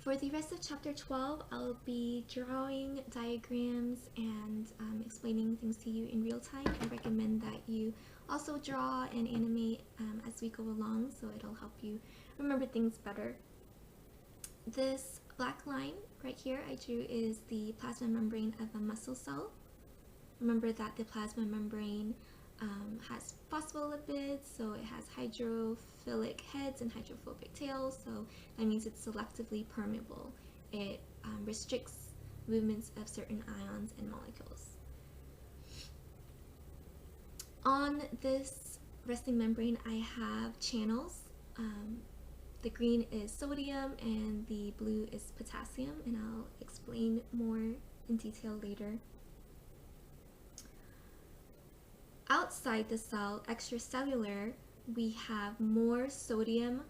For the rest of chapter 12, I'll be drawing diagrams and explaining things to you in real time. I recommend that you also draw and animate as we go along, so it'll help you remember things better. This black line right here I drew is the plasma membrane of a muscle cell. Remember that the plasma membrane has phospholipids, so it has hydrophilic heads and hydrophobic tails, so that means it's selectively permeable. It restricts movements of certain ions and molecules. On this resting membrane, I have channels. The green is sodium and the blue is potassium, and I'll explain more in detail later. Outside the cell, extracellular, we have more sodium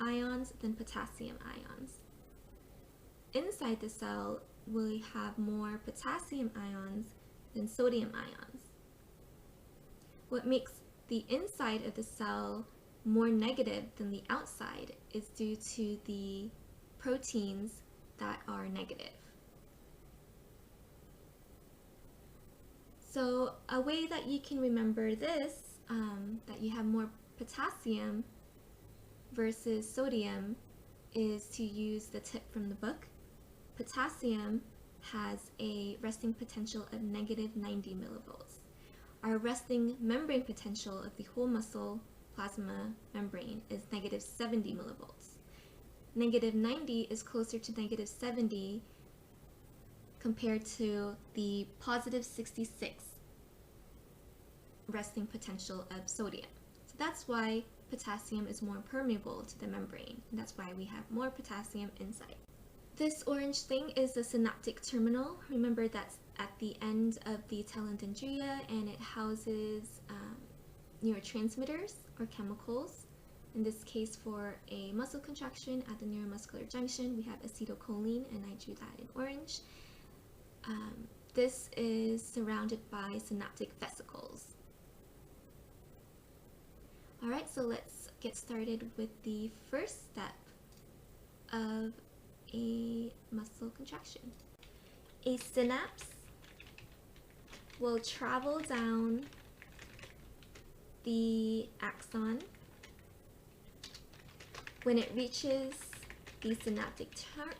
ions than potassium ions. Inside the cell, we have more potassium ions than sodium ions. What makes the inside of the cell more negative than the outside is due to the proteins that are negative. So a way that you can remember this, that you have more potassium versus sodium, is to use the tip from the book. Potassium has a resting potential of negative 90 millivolts. Our resting membrane potential of the whole muscle plasma membrane is negative 70 millivolts. Negative 90 is closer to negative 70 compared to the positive 66 resting potential of sodium. So that's why potassium is more permeable to the membrane, and that's why we have more potassium inside. This orange thing is the synaptic terminal. Remember that's at the end of the telodendria, and it houses neurotransmitters or chemicals. In this case, for a muscle contraction at the neuromuscular junction, we have acetylcholine, and I drew that in orange. This is surrounded by synaptic vesicles. Alright, so let's get started with the first step of a muscle contraction. A synapse will travel down the axon. When it reaches the synaptic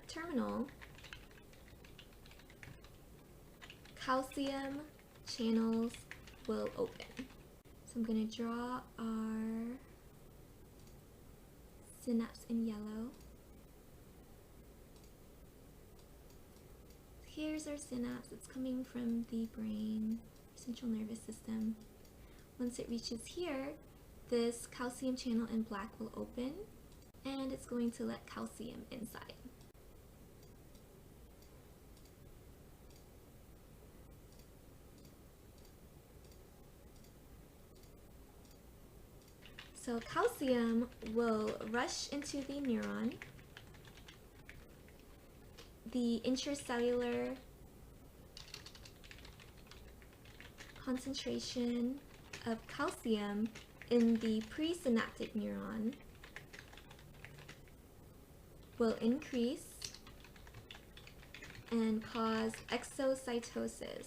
terminal, calcium channels will open. So I'm going to draw our synapse in yellow. Here's our synapse. It's coming from the brain, central nervous system. Once it reaches here, this calcium channel in black will open, and it's going to let calcium inside. So calcium will rush into the neuron. The intracellular concentration of calcium in the presynaptic neuron will increase and cause exocytosis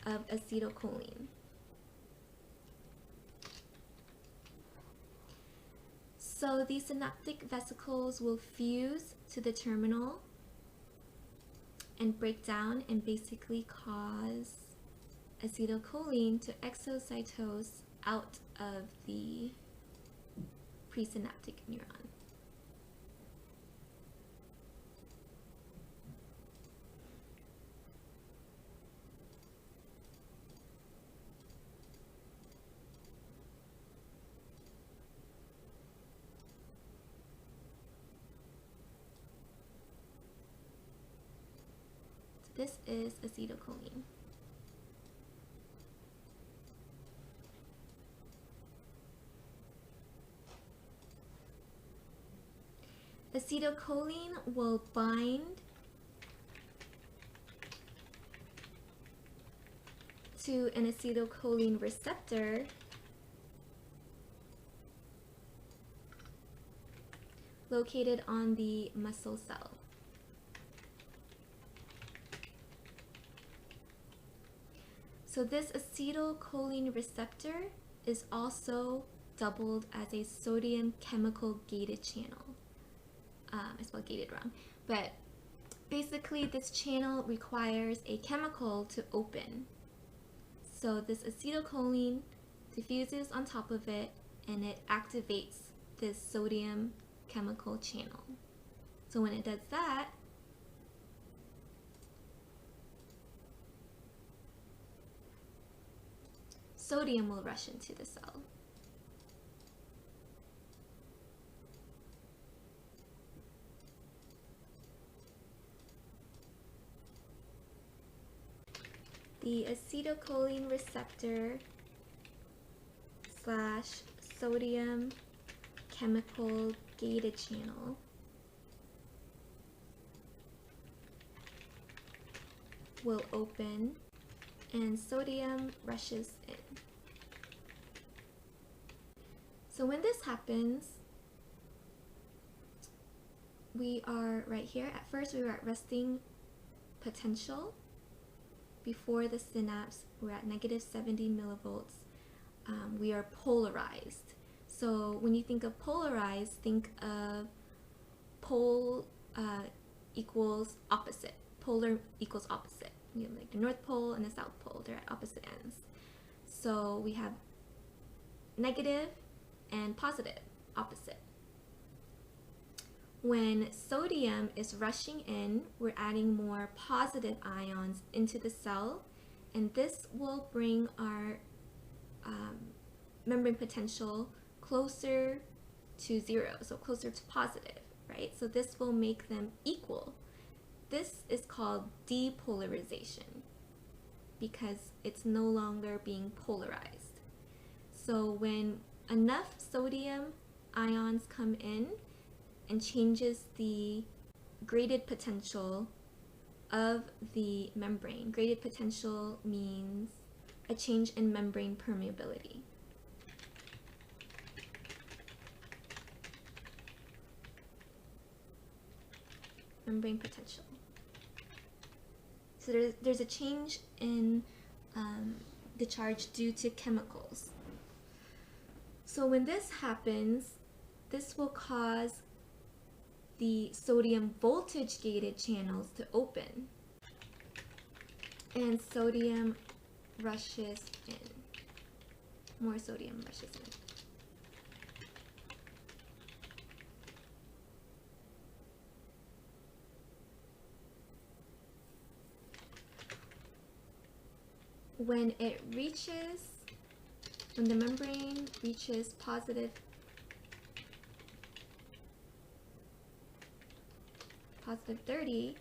of acetylcholine. So these synaptic vesicles will fuse to the terminal and break down and basically cause acetylcholine to exocytose out of the presynaptic neuron. This is acetylcholine. Acetylcholine will bind to an acetylcholine receptor located on the muscle cell. So this acetylcholine receptor is also doubled as a sodium chemical gated channel. I spelled gated wrong, but basically this channel requires a chemical to open. So this acetylcholine diffuses on top of it and it activates this sodium chemical channel. So when it does that, sodium will rush into the cell. The acetylcholine receptor / sodium chemical gated channel will open and sodium rushes in. So when this happens, we are right here. At first we were at resting potential. Before the synapse, we're at -70 millivolts. We are polarized. So when you think of polarized, think of pole equals opposite. Polar equals opposite. You know, like the North Pole and the South Pole, they're at opposite ends. So we have negative and positive, opposite. When sodium is rushing in, we're adding more positive ions into the cell, and this will bring our membrane potential closer to 0, so closer to positive, right? So this will make them equal. This is called depolarization because it's no longer being polarized. So when enough sodium ions come in and changes the graded potential of the membrane. Graded potential means a change in membrane permeability. Membrane potential. So there's a change in the charge due to chemicals. So when this happens, this will cause the sodium voltage gated channels to open and sodium rushes in. More sodium rushes in. When the membrane reaches positive 30,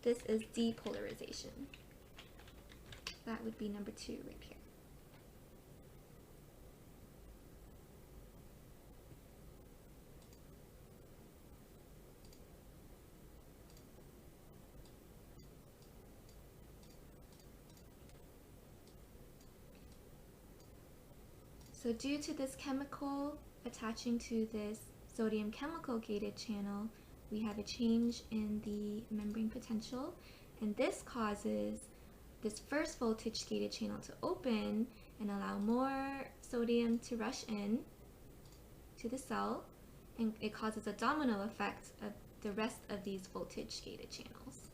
this is depolarization. That would be number 2 right here. So due to this chemical attaching to this sodium chemical gated channel, we have a change in the membrane potential, and this causes this first voltage gated channel to open and allow more sodium to rush in to the cell, and it causes a domino effect of the rest of these voltage gated channels.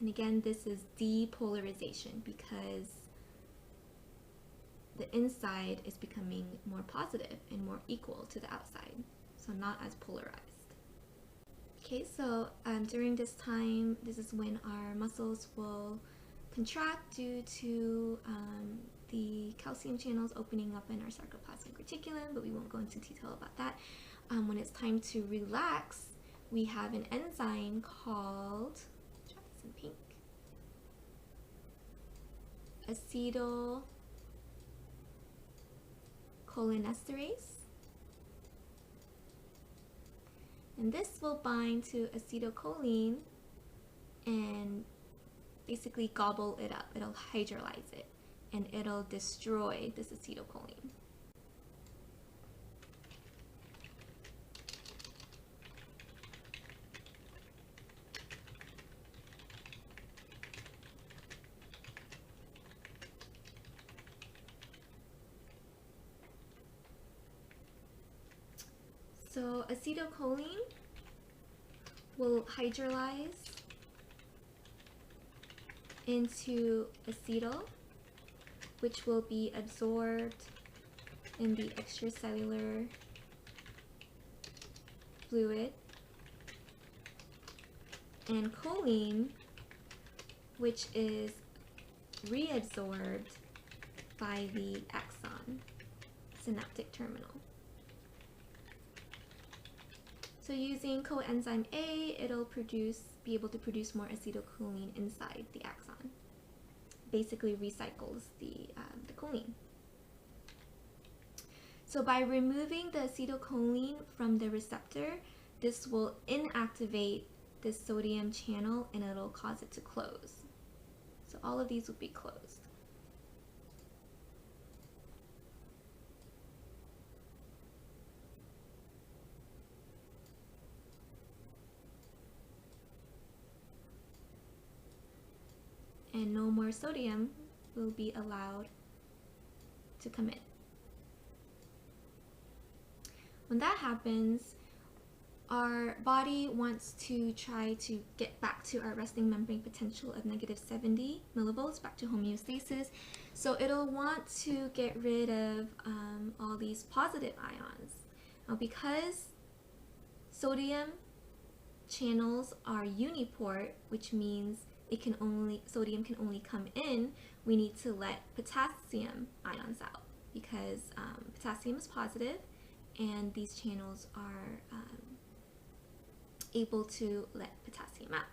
And again, this is depolarization because the inside is becoming more positive and more equal to the outside, so not as polarized. Okay, so during this time, this is when our muscles will contract due to the calcium channels opening up in our sarcoplasmic reticulum, but we won't go into detail about that. When it's time to relax, we have an enzyme called, try this in pink, acetylcholinesterase. And this will bind to acetylcholine and basically gobble it up. It'll hydrolyze it and it'll destroy this acetylcholine. So acetylcholine will hydrolyze into acetyl, which will be absorbed in the extracellular fluid, and choline, which is reabsorbed by the axon, synaptic terminal. So using coenzyme A, it'll be able to produce more acetylcholine inside the axon. Basically recycles the choline. So by removing the acetylcholine from the receptor, this will inactivate the sodium channel and it'll cause it to close. So all of these will be closed. And no more sodium will be allowed to come in. When that happens, our body wants to try to get back to our resting membrane potential of -70 millivolts, back to homeostasis. So it'll want to get rid of all these positive ions. Now, because sodium channels are uniport, which means sodium can only come in, we need to let potassium ions out, because potassium is positive and these channels are able to let potassium out.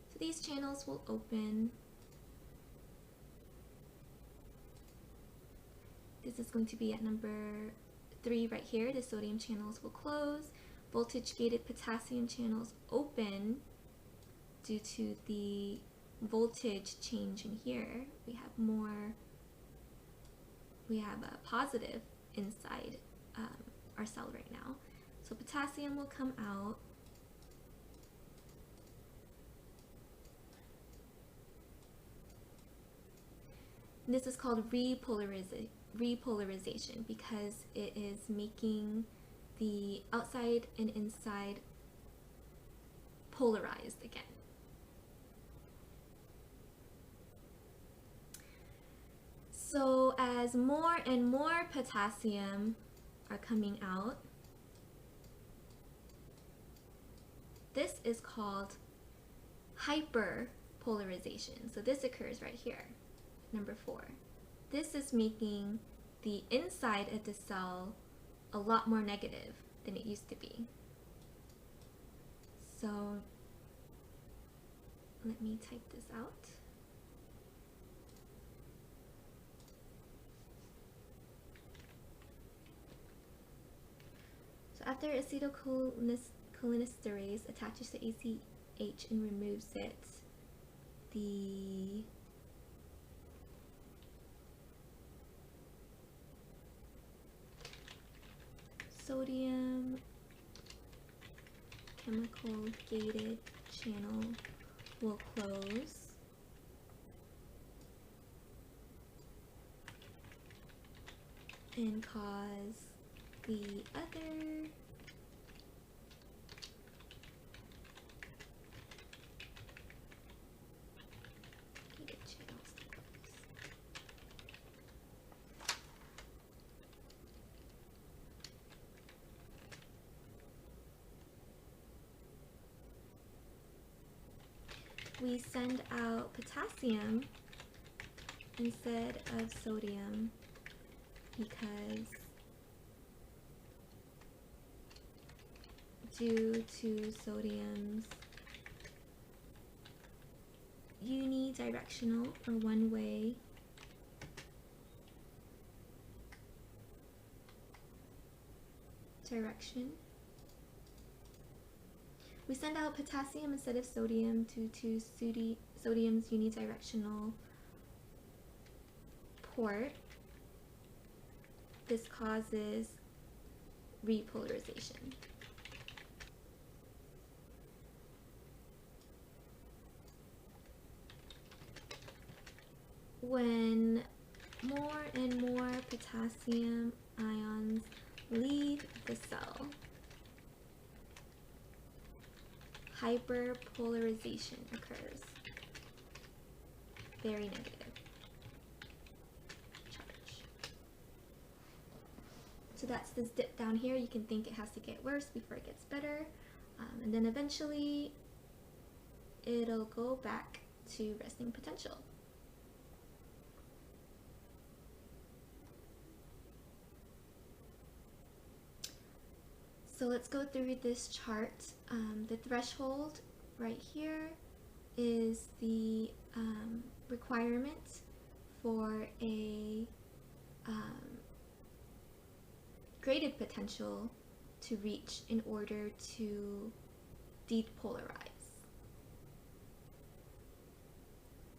So these channels will open. This is going to be at number 3 right here. The sodium channels will close. Voltage gated potassium channels open due to the voltage change in here. We have a positive inside our cell right now. So potassium will come out. And this is called repolarization because it is making the outside and inside polarized again. So as more and more potassium are coming out, this is called hyperpolarization. So this occurs right here, number 4. This is making the inside of the cell a lot more negative than it used to be. So let me type this out. So after acetylcholinesterase attaches to ACH and removes it, the sodium chemical gated channel will close. And cause the other gated channels to close. We send out potassium instead of sodium because due to sodium's unidirectional or one-way direction. We send out potassium instead of sodium due to sodium's unidirectional port. This causes repolarization. When more and more potassium ions leave the cell. Hyperpolarization occurs. Very negative charge. So that's this dip down here. You can think it has to get worse before it gets better. And then eventually it'll go back to resting potential. So let's go through this chart. The threshold right here is the requirement for a graded potential to reach in order to depolarize.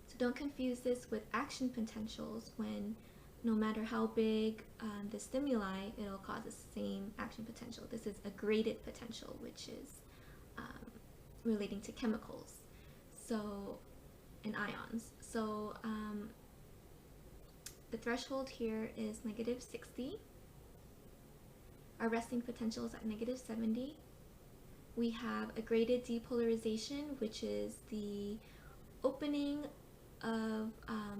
So don't confuse this with action potentials when no matter how big the stimuli, it'll cause the same action potential. This is a graded potential, which is relating to chemicals, so and ions. So the threshold here is -60. Our resting potential is at -70. We have a graded depolarization, which is the opening of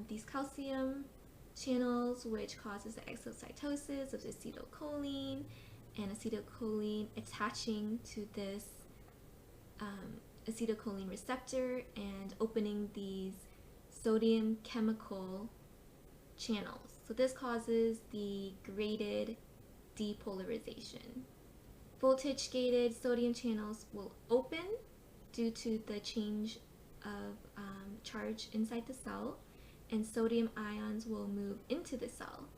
these calcium channels, which causes the exocytosis of acetylcholine, and acetylcholine attaching to this acetylcholine receptor and opening these sodium chemical channels. So this causes the graded depolarization. Voltage gated sodium channels will open due to the change of charge inside the cell, and sodium ions will move into the cell,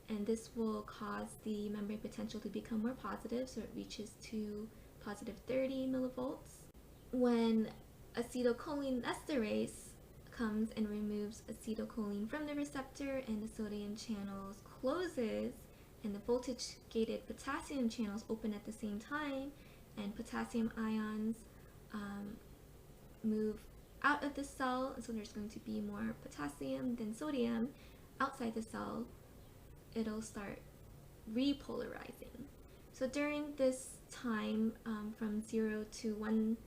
and this will cause the membrane potential to become more positive, so it reaches to +30 millivolts. When acetylcholine esterase comes and removes acetylcholine from the receptor and the sodium channels closes and the voltage gated potassium channels open at the same time, and potassium ions move out of the cell, and so there's going to be more potassium than sodium outside the cell, it'll start repolarizing. So during this time, from 0 to 1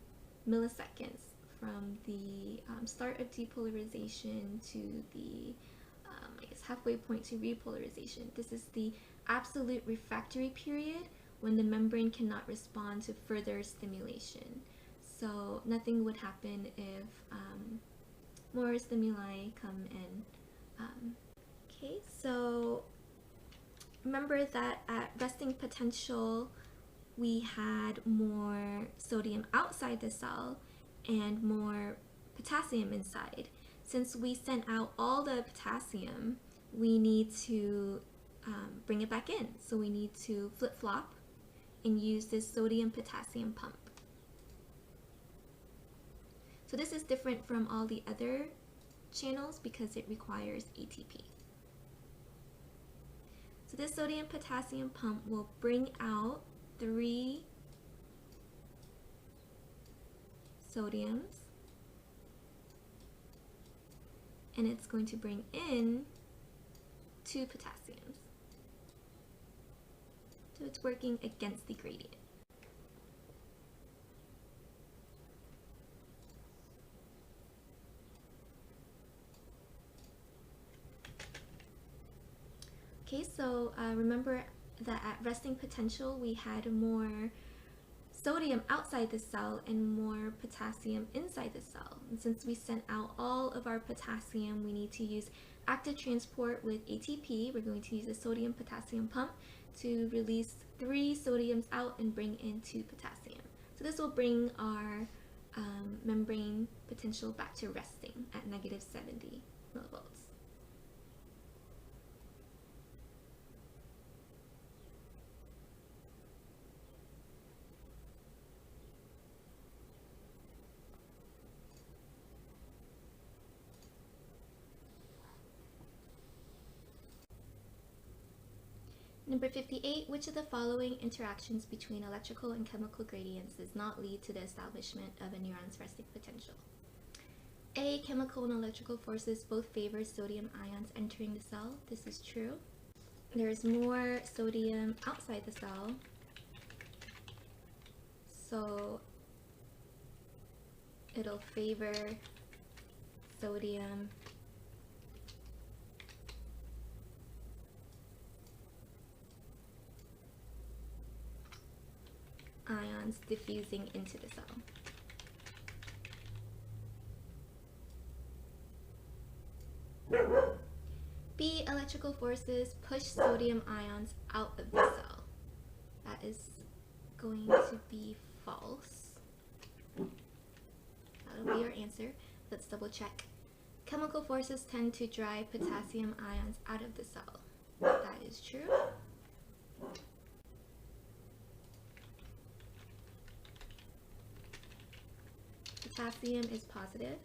milliseconds from the start of depolarization to the I guess halfway point to repolarization, this is the absolute refractory period when the membrane cannot respond to further stimulation. So nothing would happen if more stimuli come in. Okay, so remember that at resting potential we had more sodium outside the cell and more potassium inside. Since we sent out all the potassium, we need to bring it back in. So we need to flip-flop and use this sodium-potassium pump. So this is different from all the other channels because it requires ATP. So this sodium-potassium pump will bring out 3 sodiums, and it's going to bring in 2 potassiums. So it's working against the gradient. Okay, so remember that at resting potential we had more sodium outside the cell and more potassium inside the cell. And since we sent out all of our potassium, we need to use active transport with ATP. We're going to use a sodium-potassium pump to release 3 sodiums out and bring in 2 potassium. So this will bring our membrane potential back to resting at -70 millivolts. Number 58, which of the following interactions between electrical and chemical gradients does not lead to the establishment of a neuron's resting potential? A, chemical and electrical forces both favor sodium ions entering the cell. This is true. There's more sodium outside the cell, so it'll favor sodium ions diffusing into the cell. B, electrical forces push sodium ions out of the cell. That is going to be false. That'll be your answer. Let's double check. Chemical forces tend to drive potassium ions out of the cell. That is true. Potassium is positive.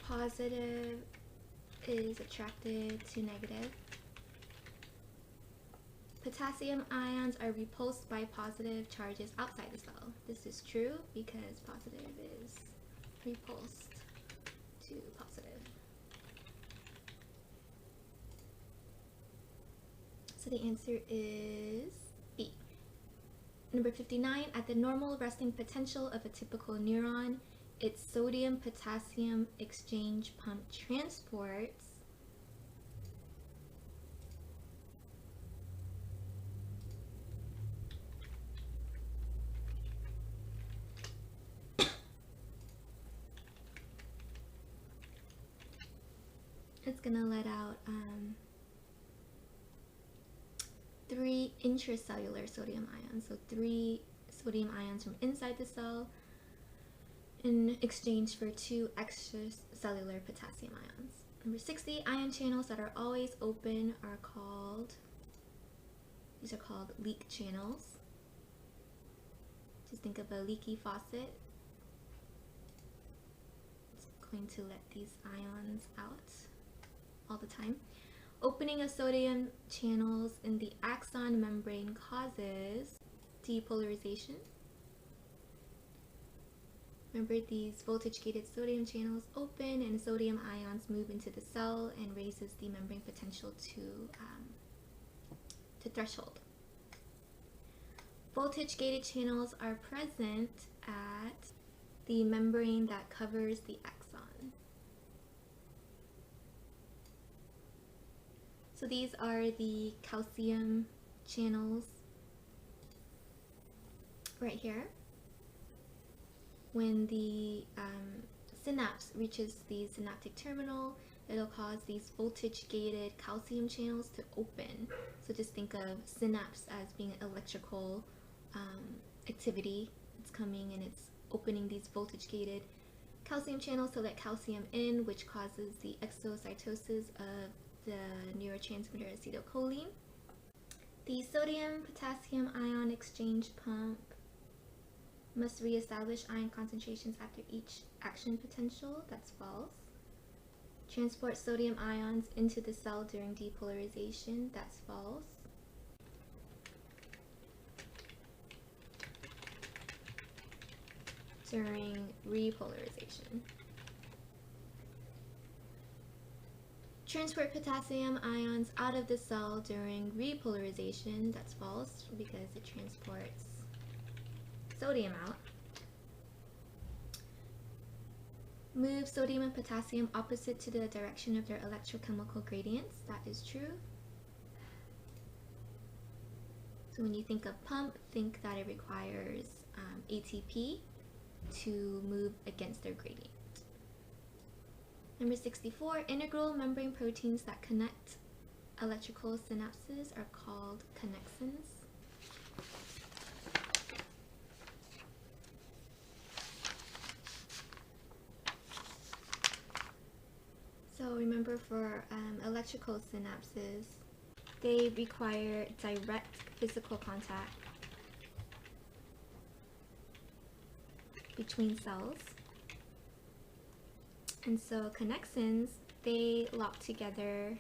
Positive is attracted to negative. Potassium ions are repulsed by positive charges outside the cell. This is true because positive is repulsed to positive. So the answer is B. Number 59, at the normal resting potential of a typical neuron, its sodium-potassium exchange pump transports it's gonna let out 3 intracellular sodium ions, so 3 sodium ions from inside the cell in exchange for 2 extracellular potassium ions. Number 60, ion channels that are always open are called, these are called leak channels. Just think of a leaky faucet. It's going to let these ions out all the time. Opening of sodium channels in the axon membrane causes depolarization. Remember, these voltage-gated sodium channels open and sodium ions move into the cell and raises the membrane potential to threshold. Voltage-gated channels are present at the membrane that covers the axon. So these are the calcium channels right here. When the synapse reaches the synaptic terminal, it'll cause these voltage-gated calcium channels to open. So just think of synapse as being an electrical activity. It's coming and it's opening these voltage-gated calcium channels to let calcium in, which causes the exocytosis of the neurotransmitter acetylcholine. The sodium-potassium ion exchange pump must reestablish ion concentrations after each action potential. That's false. Transport sodium ions into the cell during depolarization. That's false. During repolarization. Transport potassium ions out of the cell during repolarization. That's false because it transports sodium out. Move sodium and potassium opposite to the direction of their electrochemical gradients. That is true. So when you think of pump, think that it requires ATP to move against their gradient. Number 64, integral membrane proteins that connect electrical synapses are called connexins. So remember, for electrical synapses, they require direct physical contact between cells. And so connexins, they lock together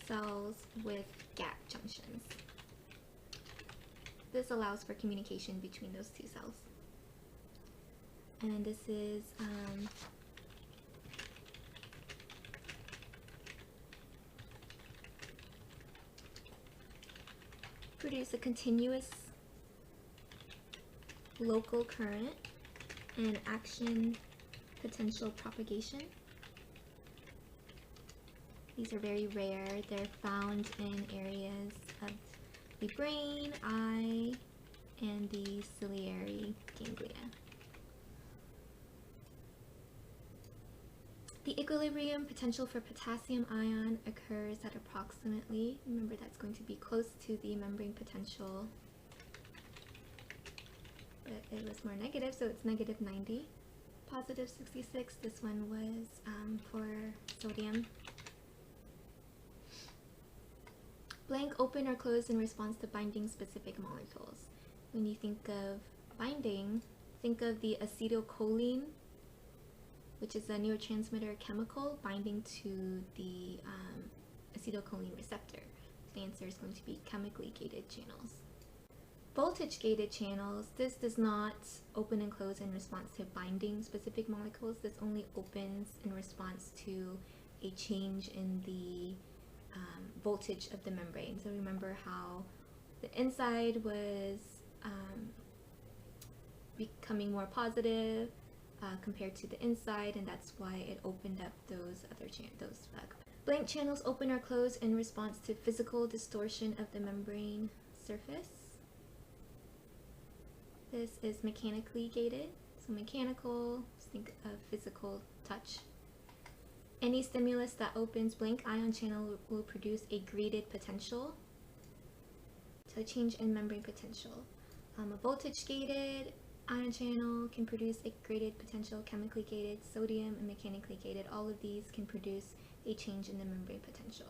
cells with gap junctions. This allows for communication between those two cells. And this is produce a continuous local current and action potential propagation. These are very rare. They're found in areas of the brain, eye, and the ciliary ganglia. The equilibrium potential for potassium ion occurs at approximately, remember that's going to be close to the membrane potential, but it was more negative, so it's negative 90. Positive 66, this one was for sodium. Blank, open or closed in response to binding specific molecules. When you think of binding, think of the acetylcholine, which is a neurotransmitter chemical binding to the acetylcholine receptor. The answer is going to be chemically gated channels. Voltage gated channels, this does not open and close in response to binding specific molecules. This only opens in response to a change in the voltage of the membrane. So remember how the inside was becoming more positive compared to the inside, and that's why it opened up those other channels. Blank channels open or close in response to physical distortion of the membrane surface. This is mechanically gated. So mechanical, think of physical touch. Any stimulus that opens blank ion channel will produce a graded potential. So change in membrane potential. A voltage gated ion channel can produce a graded potential, chemically gated, sodium, and mechanically gated. All of these can produce a change in the membrane potential.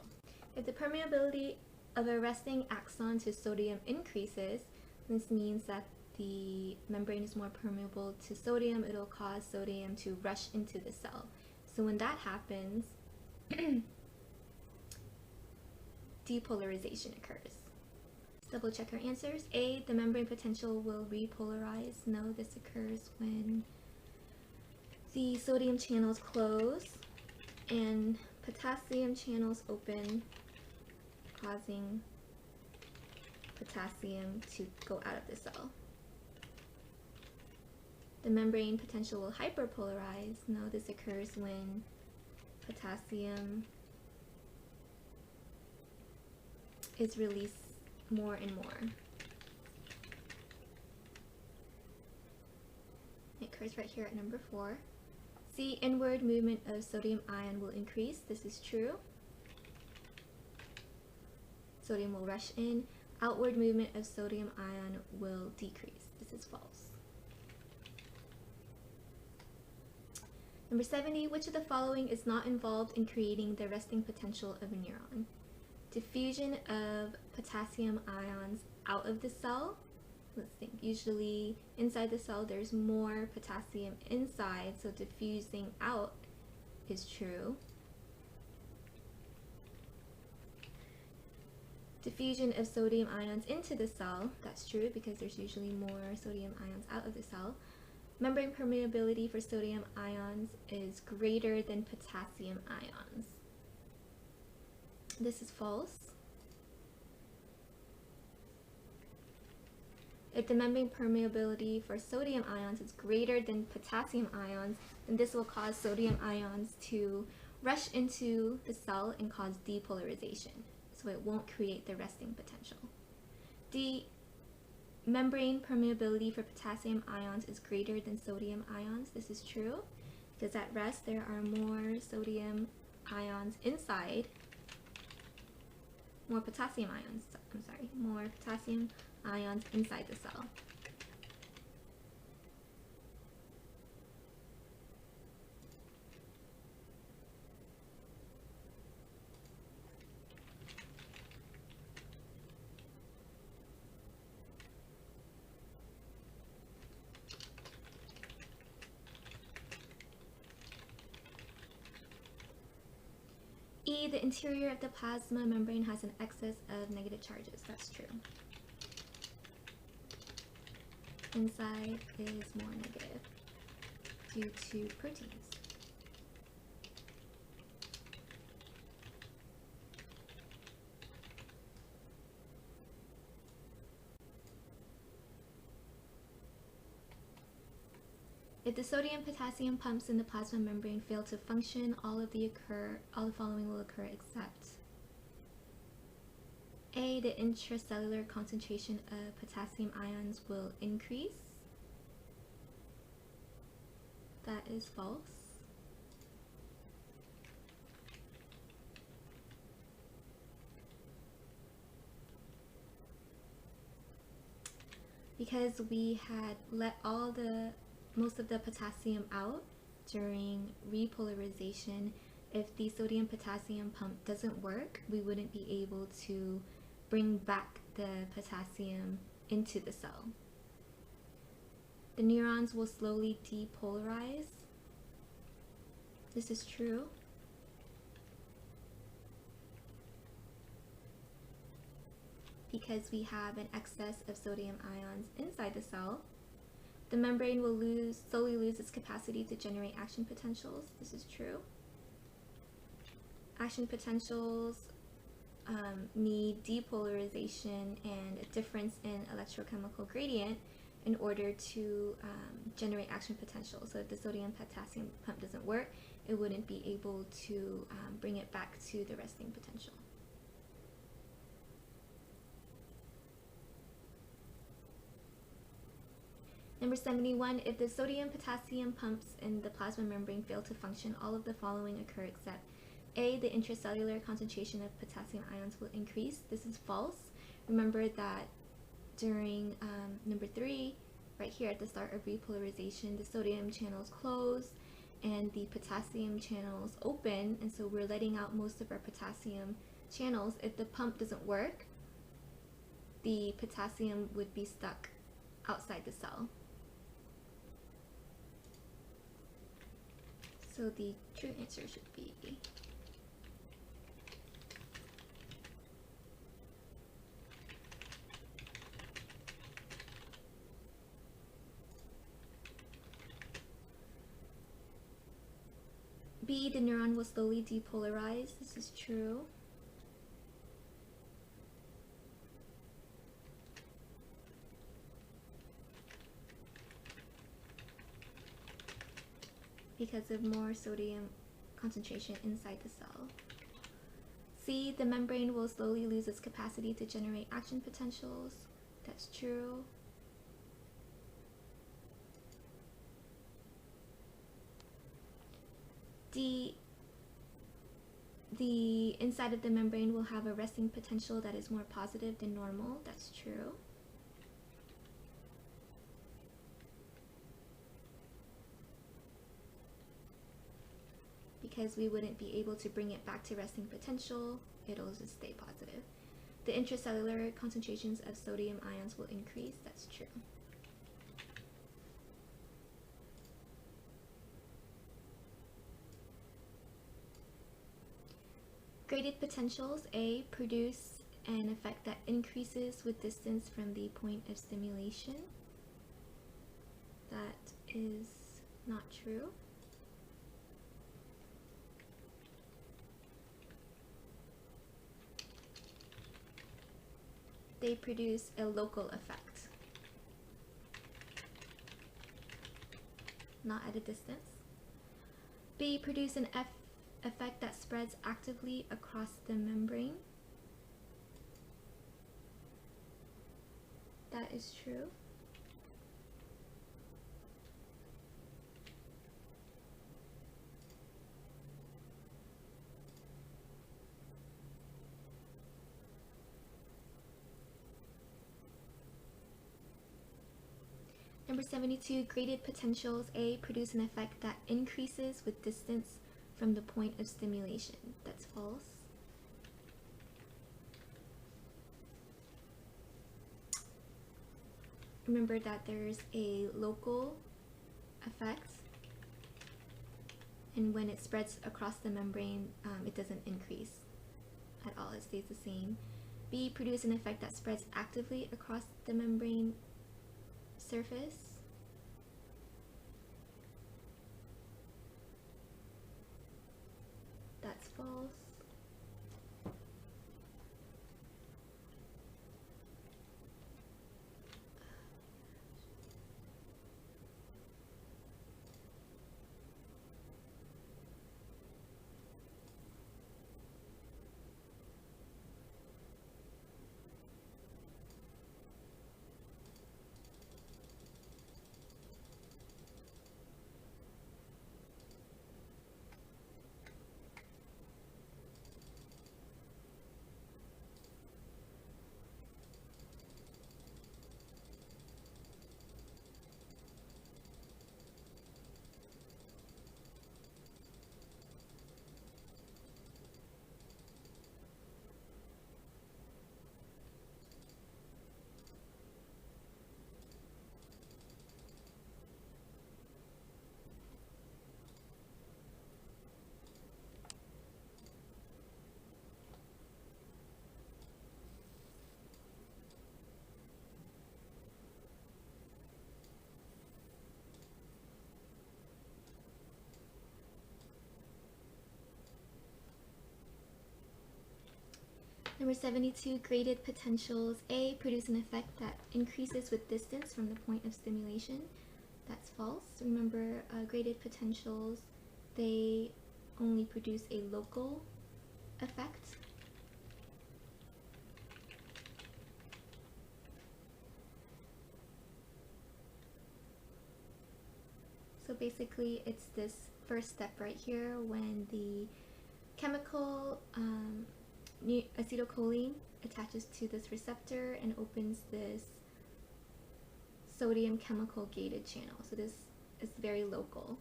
If the permeability of a resting axon to sodium increases, this means that the membrane is more permeable to sodium. It'll cause sodium to rush into the cell. So when that happens, depolarization occurs. Double check our answers. A, the membrane potential will repolarize. No, this occurs when the sodium channels close and potassium channels open, causing potassium to go out of the cell. The membrane potential will hyperpolarize. No, this occurs when potassium is released more and more. It occurs right here at number 4. C, inward movement of sodium ion will increase. This is true. Sodium will rush in. Outward movement of sodium ion will decrease. This is false. Number 70, which of the following is not involved in creating the resting potential of a neuron? Diffusion of potassium ions out of the cell. Let's think, usually inside the cell there's more potassium inside, so diffusing out is true. Diffusion of sodium ions into the cell, that's true because there's usually more sodium ions out of the cell. Membrane permeability for sodium ions is greater than potassium ions. This is false. If the membrane permeability for sodium ions is greater than potassium ions, then this will cause sodium ions to rush into the cell and cause depolarization. So it won't create the resting potential. D, membrane permeability for potassium ions is greater than sodium ions. This is true because at rest there are more sodium ions inside, more potassium ions inside the cell. E, the interior of the plasma membrane has an excess of negative charges. That's true. Inside is more negative due to proteins. If the sodium-potassium pumps in the plasma membrane fail to function, all the following will occur except A, the intracellular concentration of potassium ions will increase. That is false. Because we had let most of the potassium out during repolarization, if the sodium-potassium pump doesn't work, we wouldn't be able to bring back the potassium into the cell. The neurons will slowly depolarize. This is true. Because we have an excess of sodium ions inside the cell. The membrane will slowly lose its capacity to generate action potentials. This is true. Action potentials need depolarization and a difference in electrochemical gradient in order to generate action potential. So if the sodium-potassium pump doesn't work, it wouldn't be able to bring it back to the resting potential. Number 71, if the sodium-potassium pumps in the plasma membrane fail to function, all of the following occur except A, the intracellular concentration of potassium ions will increase. This is false. Remember that during number 3, right here at the start of repolarization, the sodium channels close and the potassium channels open, and so we're letting out most of our potassium channels. If the pump doesn't work, the potassium would be stuck outside the cell. So the true answer should be B, the neuron will slowly depolarize. This is true. Because of more sodium concentration inside the cell. C, the membrane will slowly lose its capacity to generate action potentials. That's true. D, the inside of the membrane will have a resting potential that is more positive than normal. That's true. Because we wouldn't be able to bring it back to resting potential, it'll just stay positive. The intracellular concentrations of sodium ions will increase. That's true. Graded potentials, A, produce an effect that increases with distance from the point of stimulation. That is not true. They produce a local effect, not at a distance. B, produce an effect that spreads actively across the membrane. That is true. Number 72, graded potentials, A, produce an effect that increases with distance from the point of stimulation. That's false. Remember that there's a local effect and when it spreads across the membrane, it doesn't increase at all, it stays the same. B, produce an effect that spreads actively across the membrane surface. That's false. Number 72, graded potentials. A, produce an effect that increases with distance from the point of stimulation. That's false. Remember, graded potentials, they only produce a local effect. So basically, it's this first step right here when the chemical acetylcholine attaches to this receptor and opens this sodium chemical gated channel. So this is very local.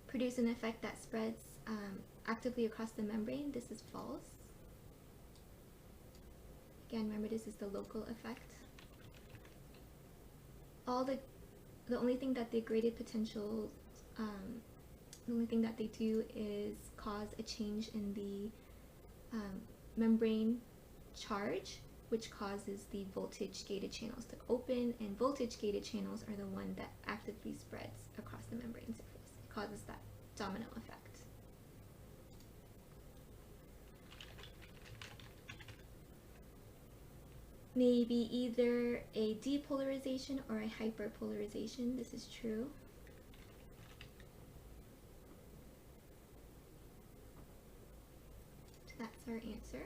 Produce an effect that spreads actively across the membrane. This is false. Again, remember this is the local effect. The only thing that the graded potentials, the only thing that they do is cause a change in the membrane charge, which causes the voltage gated channels to open, and voltage gated channels are the one that actively spreads across the membrane surface. It causes that domino effect. Maybe either a depolarization or a hyperpolarization. This is true. So that's our answer.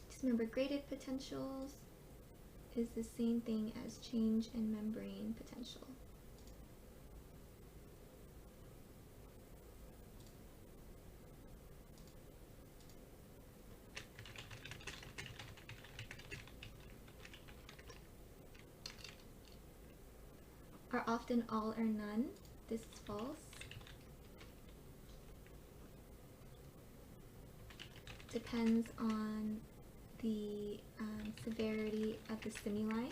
Just remember, graded potentials is the same thing as change in membrane potential. Are often all or none. This is false. Depends on the severity of the stimuli.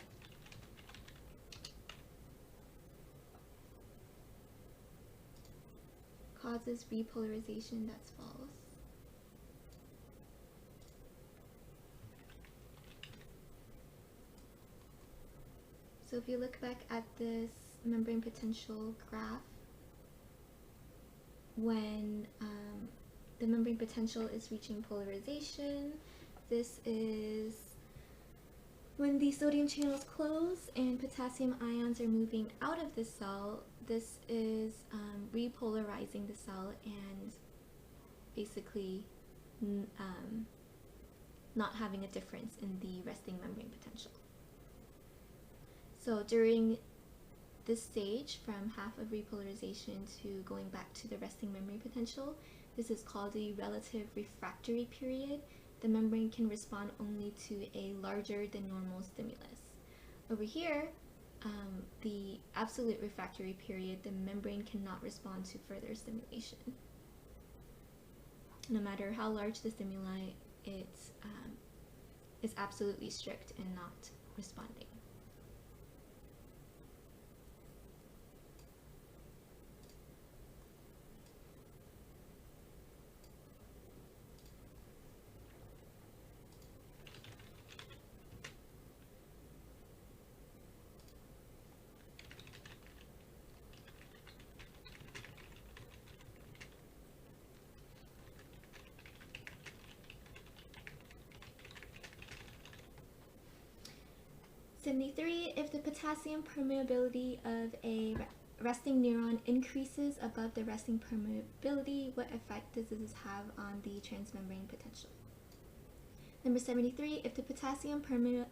Causes repolarization. That's false. So if you look back at this membrane potential graph, when the membrane potential is reaching polarization, this is when the sodium channels close and potassium ions are moving out of the cell. This is repolarizing the cell and basically not having a difference in the resting membrane potential. So during this stage, from half of repolarization to going back to the resting membrane potential, this is called the relative refractory period. The membrane can respond only to a larger than normal stimulus. Over here, the absolute refractory period, the membrane cannot respond to further stimulation. No matter how large the stimuli, it is absolutely strict and not responding. If the potassium permeability of a resting neuron increases above the resting permeability, what effect does this have on the transmembrane potential? Number 73, if the potassium permeability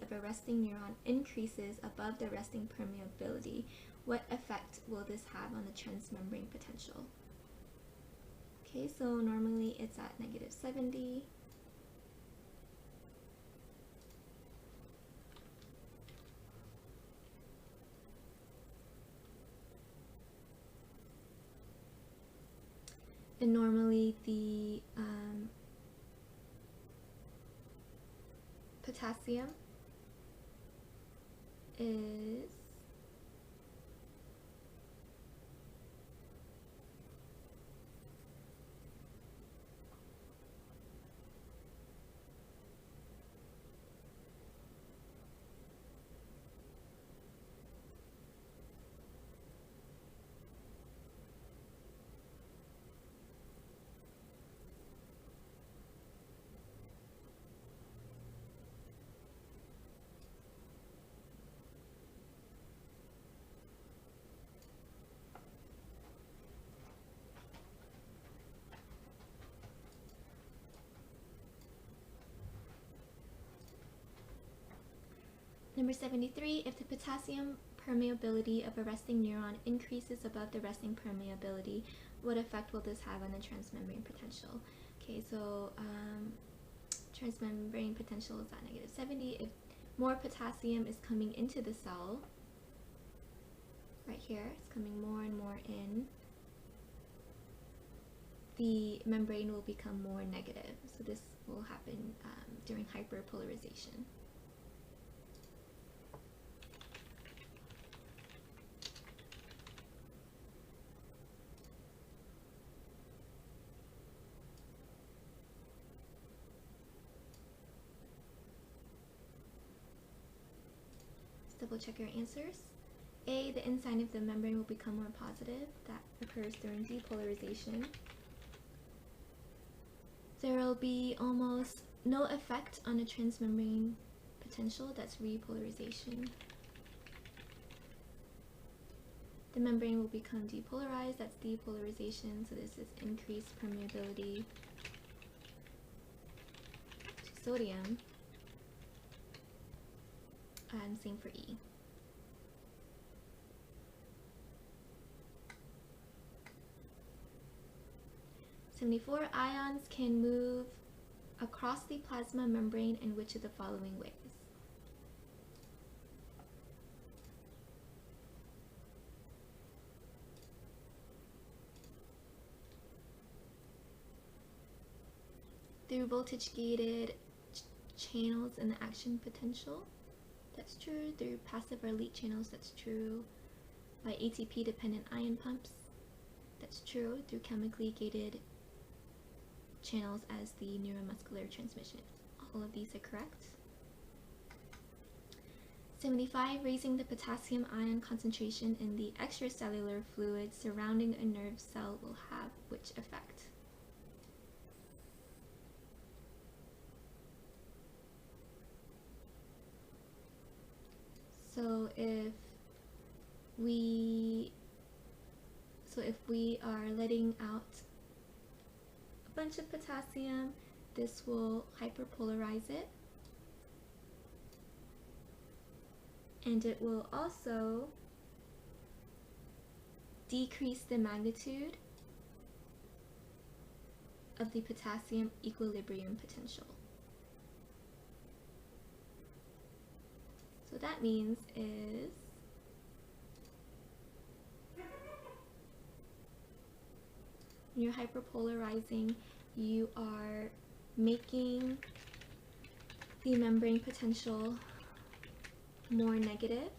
of a resting neuron increases above the resting permeability, what effect will this have on the transmembrane potential? Okay, so normally it's at -70. And normally the potassium is Number 73, if the potassium permeability of a resting neuron increases above the resting permeability, what effect will this have on the transmembrane potential? Okay, so transmembrane potential is at -70. If more potassium is coming into the cell, right here, it's coming more and more in, the membrane will become more negative. So this will happen during hyperpolarization. Double check your answers. A, the inside of the membrane will become more positive. That occurs during depolarization. There will be almost no effect on the transmembrane potential. That's repolarization. The membrane will become depolarized. That's depolarization. So this is increased permeability to sodium. And same for E. '74 ions can move across the plasma membrane in which of the following ways? Through voltage-gated channels in the action potential. That's true. Through passive or leak channels, that's true. By ATP-dependent ion pumps, that's true. Through chemically gated channels as the neuromuscular transmission. All of these are correct. 75, raising the potassium ion concentration in the extracellular fluid surrounding a nerve cell will have which effect? So if we are letting out a bunch of potassium, this will hyperpolarize it, and it will also decrease the magnitude of the potassium equilibrium potential. So that means is when you're hyperpolarizing you are making the membrane potential more negative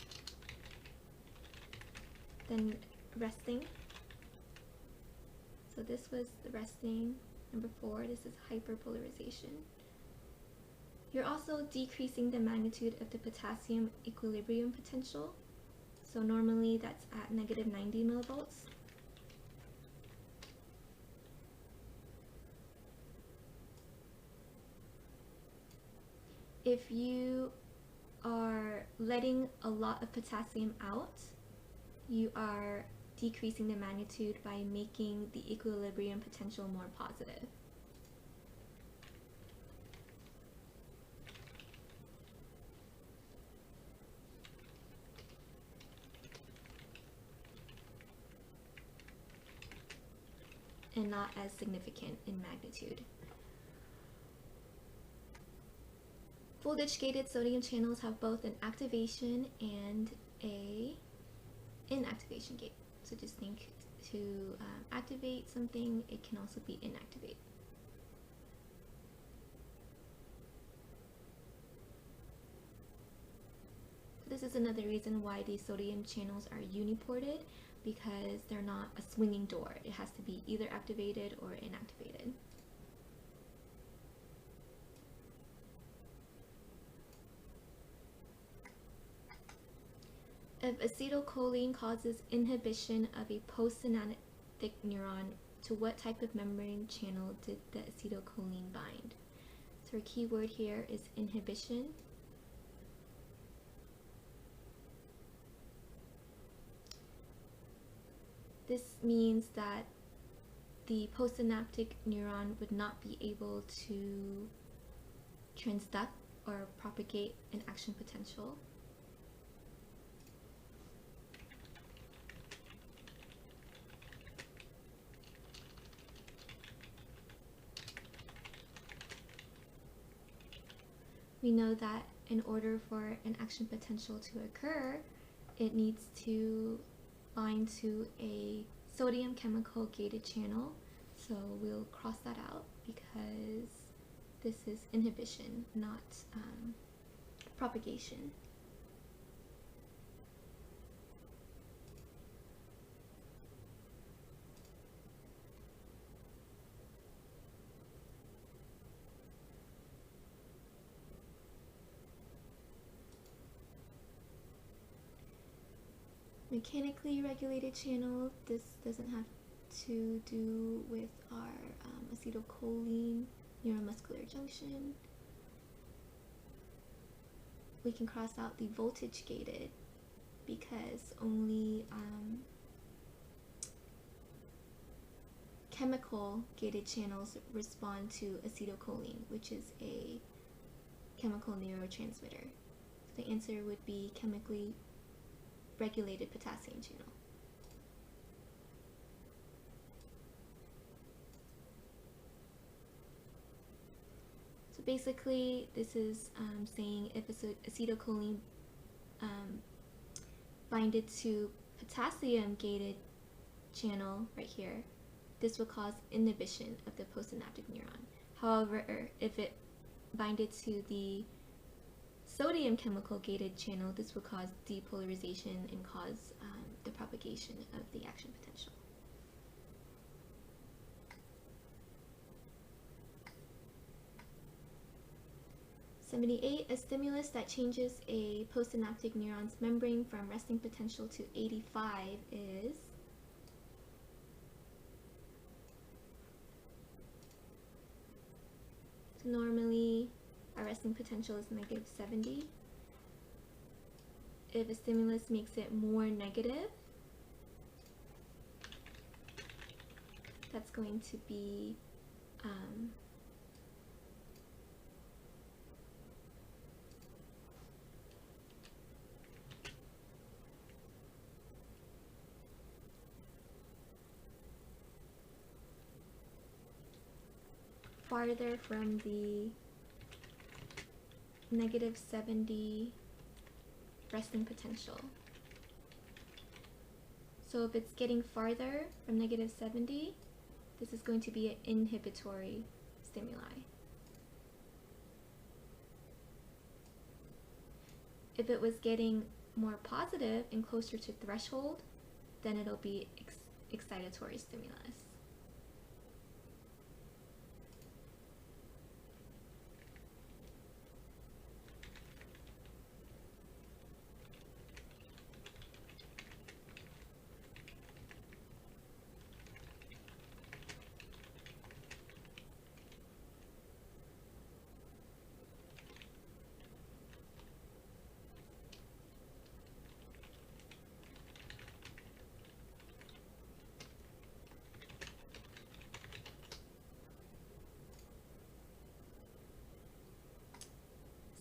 than resting. So this was the resting. Number 4, this is hyperpolarization. You're also decreasing the magnitude of the potassium equilibrium potential. So normally that's at negative 90 millivolts. If you are letting a lot of potassium out, you are decreasing the magnitude by making the equilibrium potential more positive. And not as significant in magnitude. Voltage-gated sodium channels have both an activation and a inactivation gate. So just think to activate something, it can also be inactivate. This is another reason why these sodium channels are uniported, because they're not a swinging door. It has to be either activated or inactivated. If acetylcholine causes inhibition of a postsynaptic neuron, to what type of membrane channel did the acetylcholine bind? So our key word here is inhibition. This means that the postsynaptic neuron would not be able to transduct or propagate an action potential. We know that in order for an action potential to occur, it needs to bind to a sodium chemical gated channel. So we'll cross that out because this is inhibition, not propagation. Mechanically regulated channel, this doesn't have to do with our acetylcholine neuromuscular junction. We can cross out the voltage gated because only chemical gated channels respond to acetylcholine, which is a chemical neurotransmitter. So the answer would be chemically regulated potassium channel. So basically this is saying if acetylcholine binded to potassium gated channel right here, this will cause inhibition of the postsynaptic neuron. However, if it binded to the sodium chemical gated channel, this will cause depolarization and cause the propagation of the action potential. A stimulus that changes a postsynaptic neuron's membrane from resting potential to 85 is so normally our resting potential is negative 70. If a stimulus makes it more negative, that's going to be farther from the negative 70 resting potential. So if it's getting farther from negative 70, This is going to be an inhibitory stimuli. If it was getting more positive and closer to threshold, then it'll be excitatory stimulus.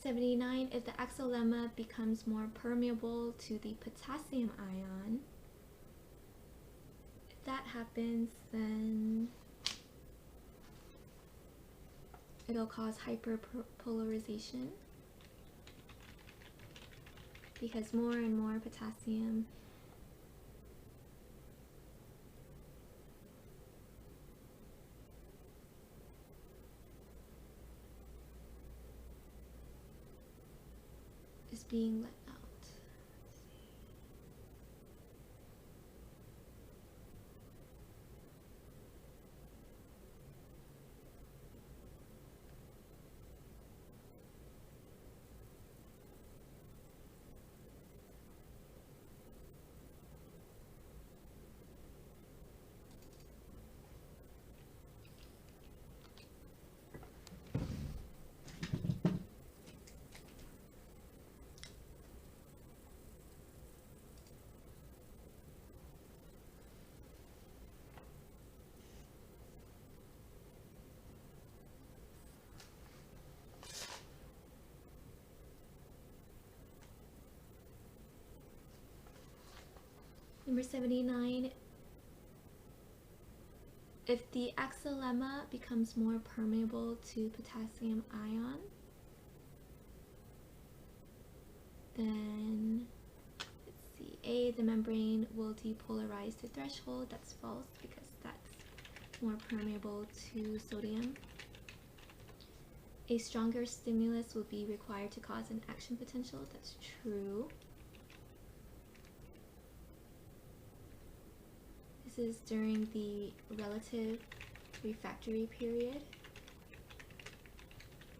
#79, if the axolemma becomes more permeable to the potassium ion, if that happens, then it'll cause hyperpolarization because more and more potassium is being let out. Number 79, if the axolemma becomes more permeable to potassium ion, then let's see, A, the membrane will depolarize to threshold. That's false because that's more permeable to sodium. A stronger stimulus will be required to cause an action potential. That's true. This is during the relative refractory period,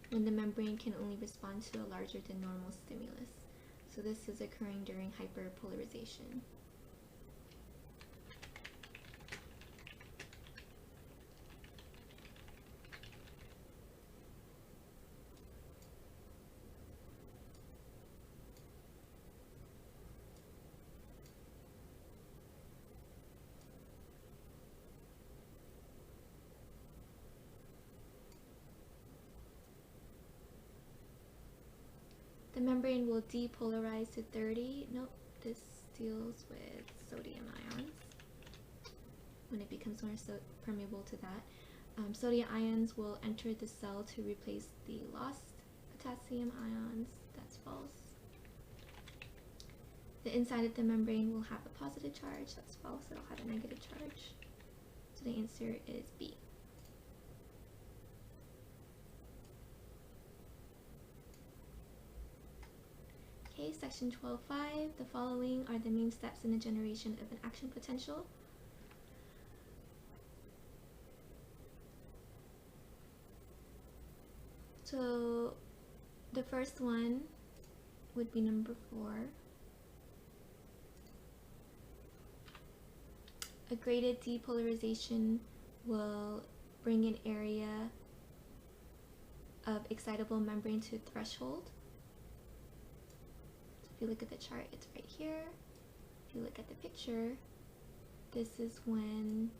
when the membrane can only respond to a larger than normal stimulus. So this is occurring during hyperpolarization. The membrane will depolarize to 30. Nope, this deals with sodium ions. When it becomes more permeable to that. Sodium ions will enter the cell to replace the lost potassium ions. That's false. The inside of the membrane will have a positive charge. That's false. It'll have a negative charge. So the answer is B. Okay, section 12.5. The following are the main steps in the generation of an action potential. So the first one would be number 4. A graded depolarization will bring an area of excitable membrane to threshold. If you look at the chart, it's right here. If you look at the picture, this is when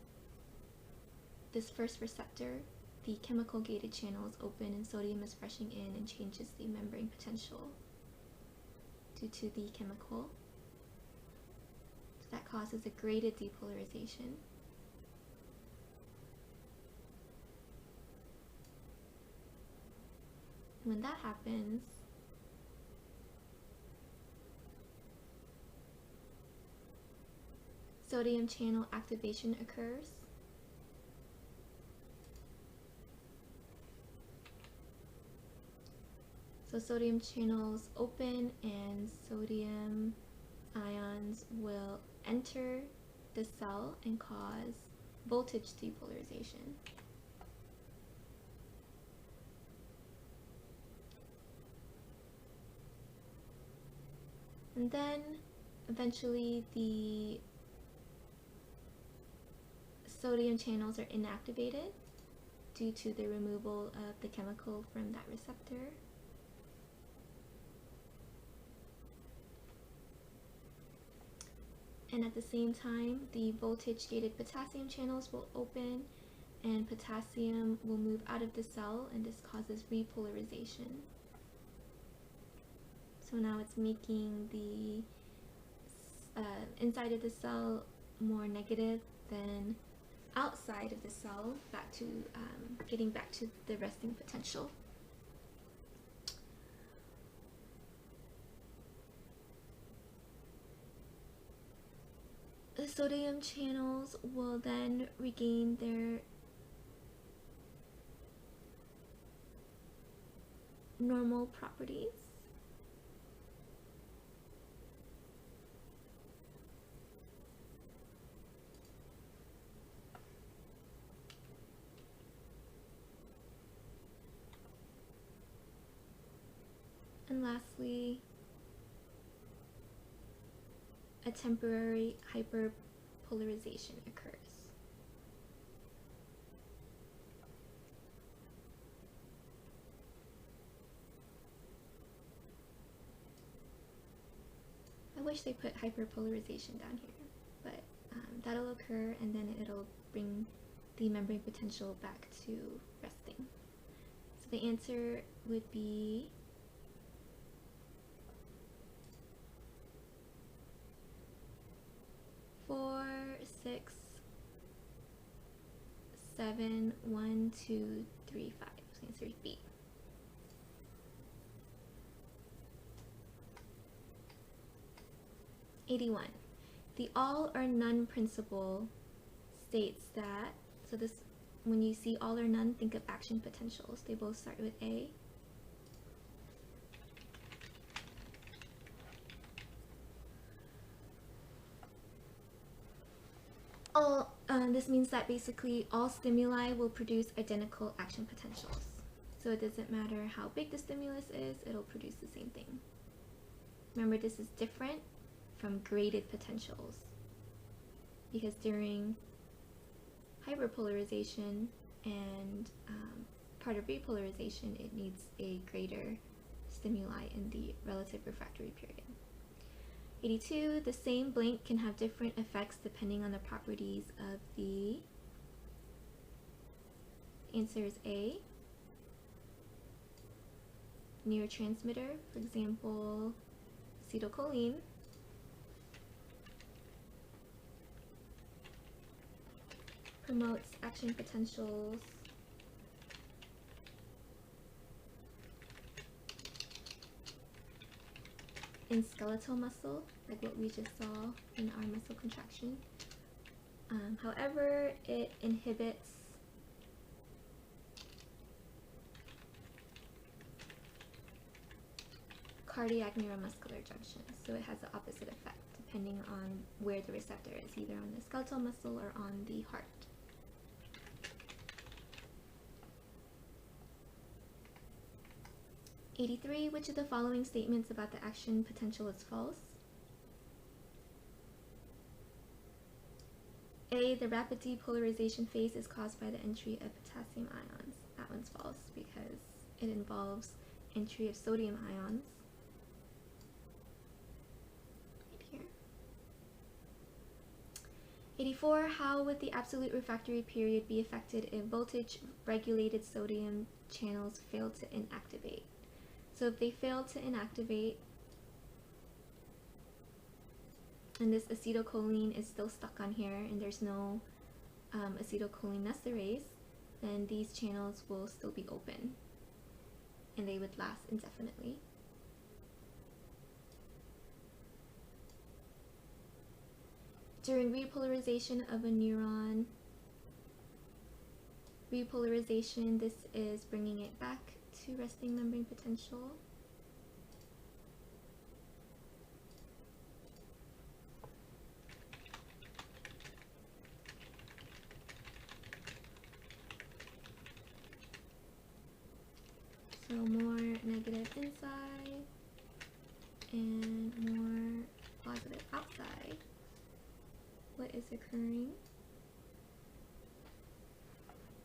this first receptor, the chemical gated channel, is open and sodium is rushing in and changes the membrane potential due to the chemical. So that causes a graded depolarization. And when that happens, sodium channel activation occurs, So sodium channels open and sodium ions will enter the cell and cause voltage depolarization. And then eventually the sodium channels are inactivated due to the removal of the chemical from that receptor. And at the same time, the voltage-gated potassium channels will open and potassium will move out of the cell, and this causes repolarization. So now it's making the inside of the cell more negative than outside of the cell, back to getting back to the resting potential. The sodium channels will then regain their normal properties. And lastly, a temporary hyperpolarization occurs. I wish they put hyperpolarization down here, but that'll occur, and then it'll bring the membrane potential back to resting. So the answer would be four, 6, 7, 1, 2, 3, 5. So answer is B. #81. The all or none principle states that, so this, when you see all or none, think of action potentials. They both start with A. This means that basically all stimuli will produce identical action potentials. So it doesn't matter how big the stimulus is, it'll produce the same thing. Remember, this is different from graded potentials, because during hyperpolarization and part of repolarization, it needs a greater stimuli in the relative refractory period. #82, the same blank can have different effects depending on the properties of the, answer is A, neurotransmitter, for example, acetylcholine. Promotes action potentials in skeletal muscle, like what we just saw in our muscle contraction. However, it inhibits cardiac neuromuscular junctions, so it has the opposite effect depending on where the receptor is, either on the skeletal muscle or on the heart. #83, which of the following statements about the action potential is false? A, the rapid depolarization phase is caused by the entry of potassium ions. That one's false because it involves entry of sodium ions. Right here. #84, how would the absolute refractory period be affected if voltage-regulated sodium channels fail to inactivate? So if they fail to inactivate, and this acetylcholine is still stuck on here and there's no acetylcholinesterase, then these channels will still be open and they would last indefinitely. During repolarization of a neuron, repolarization, this is bringing it back to resting membrane potential. So more negative inside and more positive outside. What is occurring?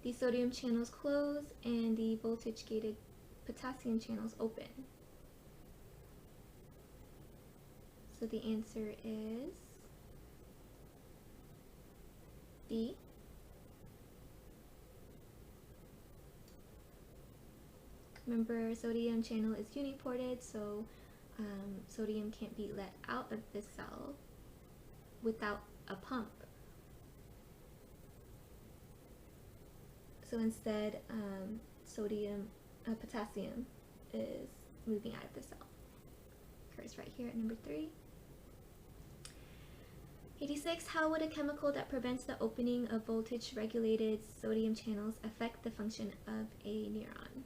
The sodium channels close and the voltage gated potassium channels open. So the answer is B. Remember, sodium channel is uniported, so sodium can't be let out of the cell without a pump. So instead, potassium is moving out of the cell. Occurs right here at number 3. 86. How would a chemical that prevents the opening of voltage-regulated sodium channels affect the function of a neuron?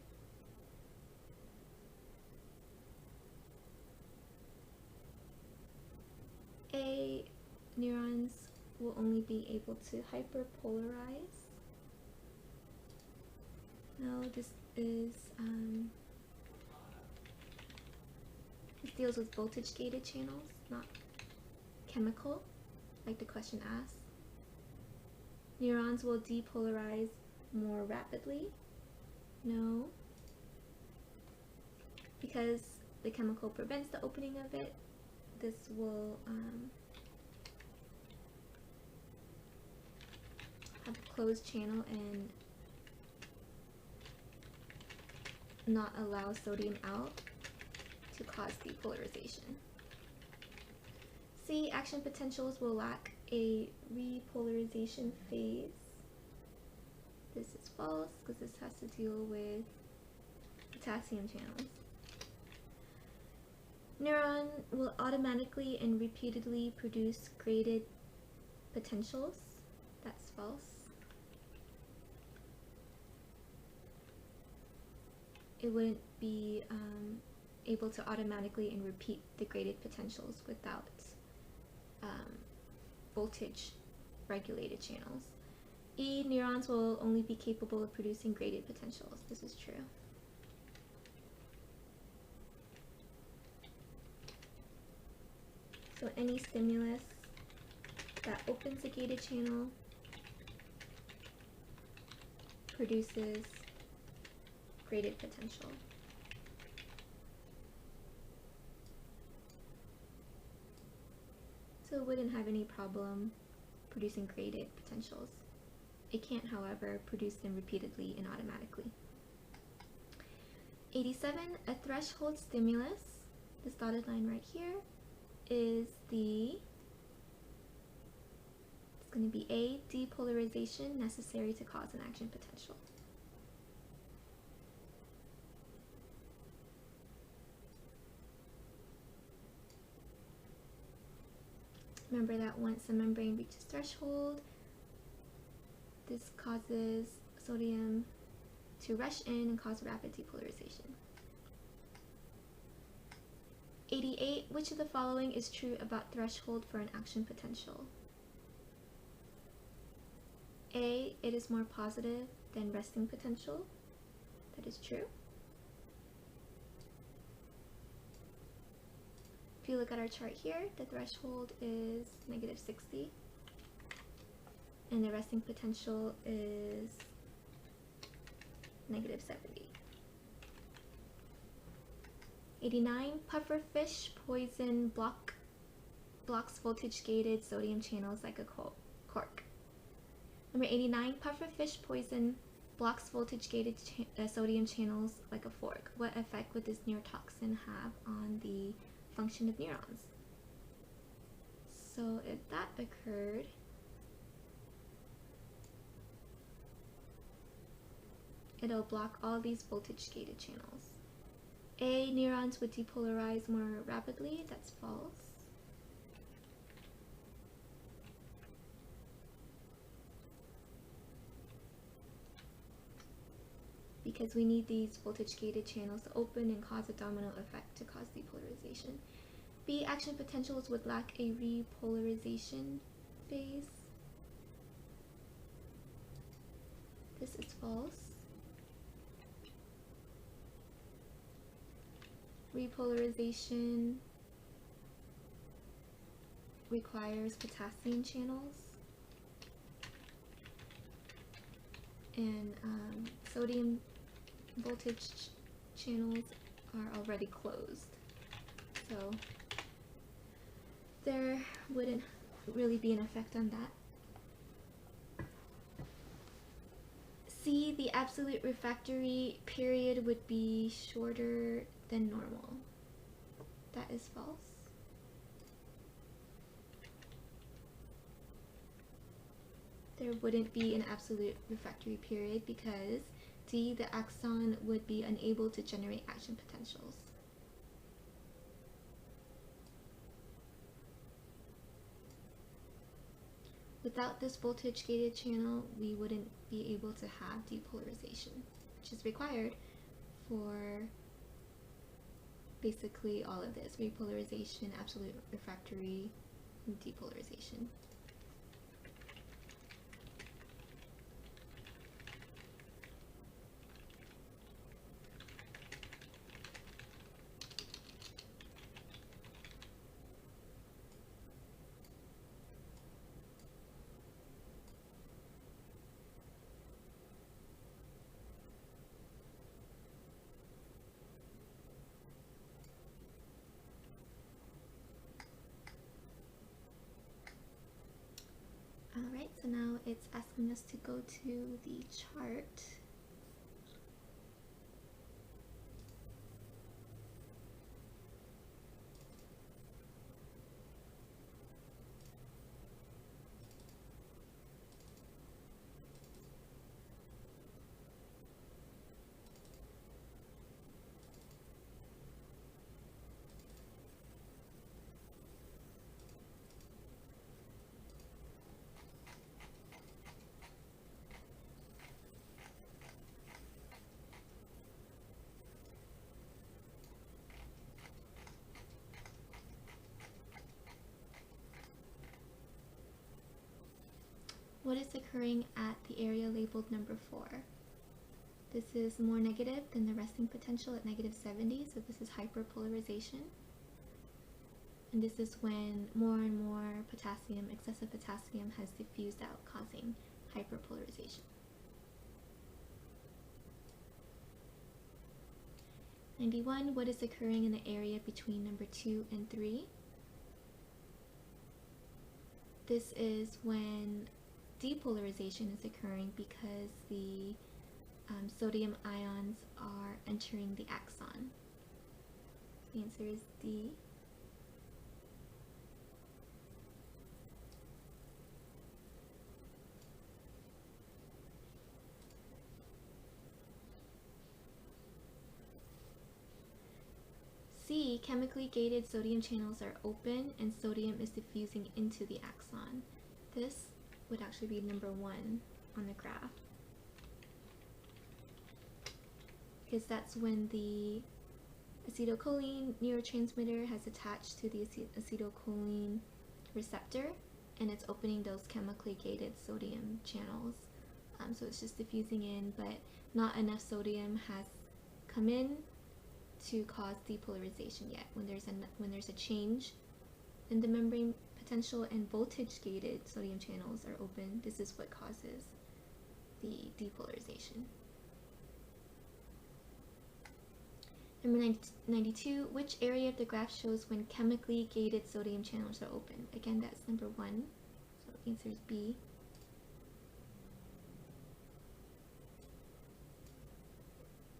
A. Neurons will only be able to hyperpolarize. No, this deals with voltage-gated channels, not chemical, like the question asks. Neurons will depolarize more rapidly. No, because the chemical prevents the opening of it. This will have a closed channel and not allow sodium out to cause depolarization. C. Action potentials will lack a repolarization phase. This is false because this has to deal with potassium channels. Neuron will automatically and repeatedly produce graded potentials. That's false. It wouldn't be able to automatically and repeat the graded potentials without voltage regulated channels. E. Neurons will only be capable of producing graded potentials. This is true. So any stimulus that opens a gated channel produces graded potential. So it wouldn't have any problem producing graded potentials. It can't, however, produce them repeatedly and automatically. 87. A threshold stimulus, this dotted line right here, is it's going to be A, depolarization necessary to cause an action potential. Remember that once the membrane reaches threshold, this causes sodium to rush in and cause rapid depolarization. 88. Which of the following is true about threshold for an action potential? A. It is more positive than resting potential. That is true. If you look at our chart here, the threshold is -60 and the resting potential is -70. 89. Pufferfish poison blocks voltage-gated sodium channels like a cork. Number 89. Pufferfish poison blocks voltage-gated sodium channels like a fork. What effect would this neurotoxin have on the function of neurons? So if that occurred, it'll block all these voltage-gated channels. A. Neurons would depolarize more rapidly. That's false. Because we need these voltage-gated channels to open and cause a domino effect to cause depolarization. B. Action potentials would lack a repolarization phase. This is false. repolarization requires potassium channels, and sodium voltage channels are already closed, so there wouldn't really be an effect on that. C, the absolute refractory period would be shorter than normal. That is false. There wouldn't be an absolute refractory period because D, the axon would be unable to generate action potentials. Without this voltage gated channel, we wouldn't be able to have depolarization, which is required for basically all of this: repolarization, absolute refractory, and depolarization. Alright, so now it's asking us to go to the chart. What is occurring at the area labeled number 4? This is more negative than the resting potential at -70, so this is hyperpolarization. And this is when more and more potassium, excessive potassium, has diffused out, causing hyperpolarization. 91, what is occurring in the area between number 2 and 3? This is when depolarization is occurring because the sodium ions are entering the axon. The answer is D. C, chemically gated sodium channels are open and sodium is diffusing into the axon. This would actually be number 1 on the graph, because that's when the acetylcholine neurotransmitter has attached to the acetylcholine receptor, and it's opening those chemically gated sodium channels. So it's just diffusing in, but not enough sodium has come in to cause depolarization yet. When there's a change in the membrane potential and voltage gated sodium channels are open, this is what causes the depolarization. Number 92, which area of the graph shows when chemically gated sodium channels are open? Again, that's number 1, so the answer is B.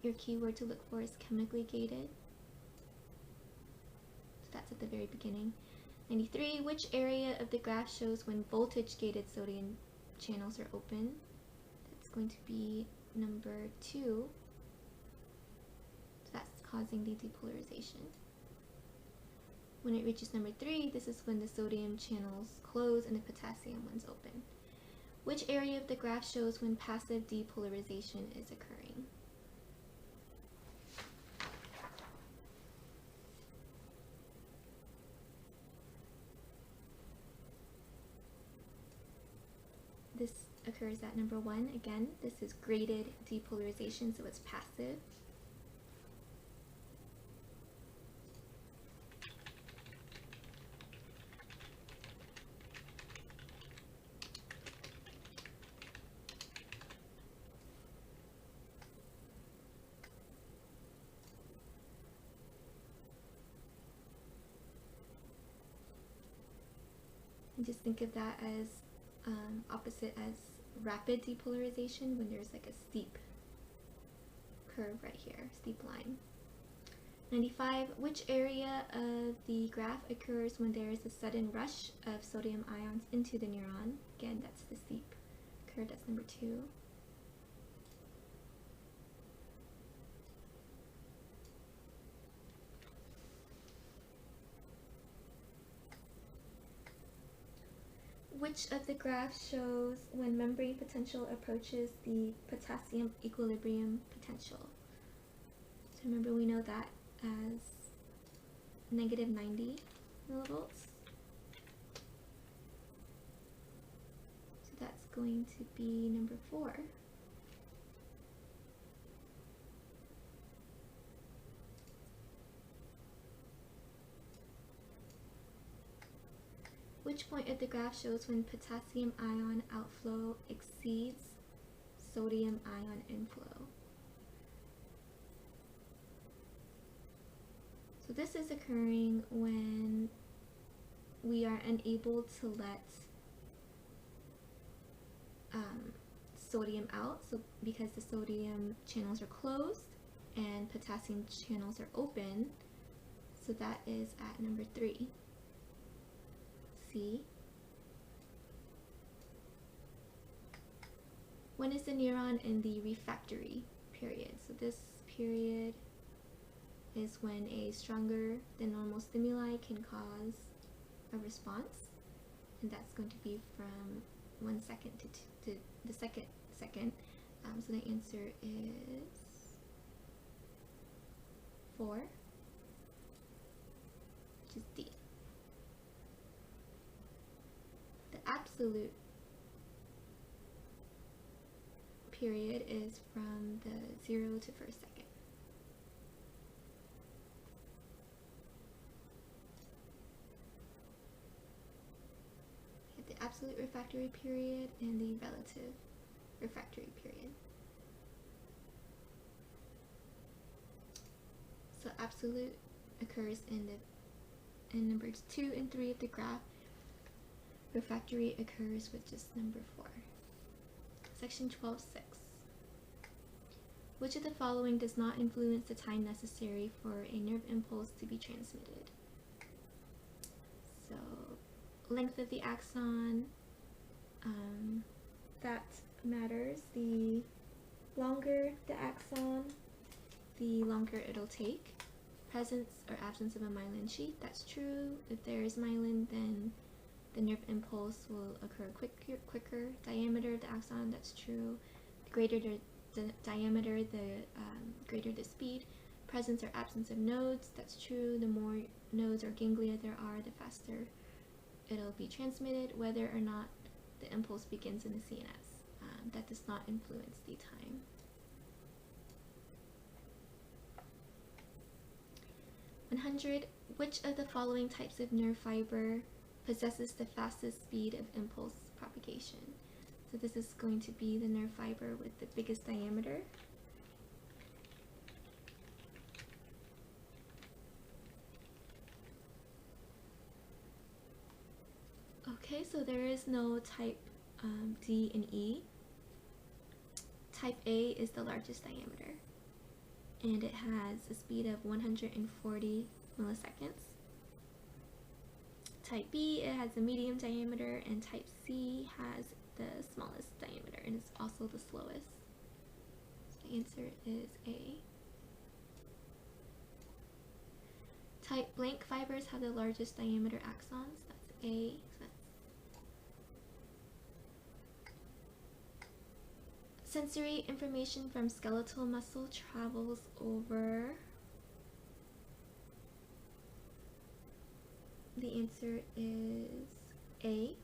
Your keyword to look for is chemically gated, so that's at the very beginning. 93, which area of the graph shows when voltage gated sodium channels are open? That's going to be number 2. That's causing the depolarization. When it reaches number 3, this is when the sodium channels close and the potassium ones open. Which area of the graph shows when passive depolarization is occurring? This occurs at number 1. Again, this is graded depolarization, so it's passive. And just think of that as opposite as rapid depolarization, when there's like a steep curve right here, steep line. 95. Which area of the graph occurs when there is a sudden rush of sodium ions into the neuron? Again, that's the steep curve, that's number 2. Which of the graphs shows when membrane potential approaches the potassium equilibrium potential? So remember, we know that as negative 90 millivolts. So that's going to be number 4. Which point of the graph shows when potassium ion outflow exceeds sodium ion inflow? So this is occurring when we are unable to let sodium out, so because the sodium channels are closed and potassium channels are open. So that is at number 3. C. When is the neuron in the refractory period? So this period is when a stronger than normal stimuli can cause a response, and that's going to be from 1 second to the second. So the answer is 4, which is D. The absolute period is from the 0 to 1st second. We have the absolute refractory period and the relative refractory period. So absolute occurs in numbers 2 and 3 of the graph. Refractory occurs with just number 4. Section 12.6. Which of the following does not influence the time necessary for a nerve impulse to be transmitted? So, length of the axon, that matters. The longer the axon, the longer it'll take. Presence or absence of a myelin sheath, that's true. If there is myelin, then the nerve impulse will occur quicker. Diameter of the axon, that's true. The greater the diameter, the greater the speed. Presence or absence of nodes, that's true. The more nodes or ganglia there are, the faster it'll be transmitted. Whether or not the impulse begins in the CNS, that does not influence the time. Which of the following types of nerve fiber possesses the fastest speed of impulse propagation? So this is going to be the nerve fiber with the biggest diameter. Okay, so there is no type D and E. Type A is the largest diameter, and it has a speed of 140 milliseconds. Type B, it has a medium diameter, and type C has the smallest diameter and is also the slowest. So the answer is A. Type blank fibers have the largest diameter axons. That's A. So sensory information from skeletal muscle travels over. The answer is A.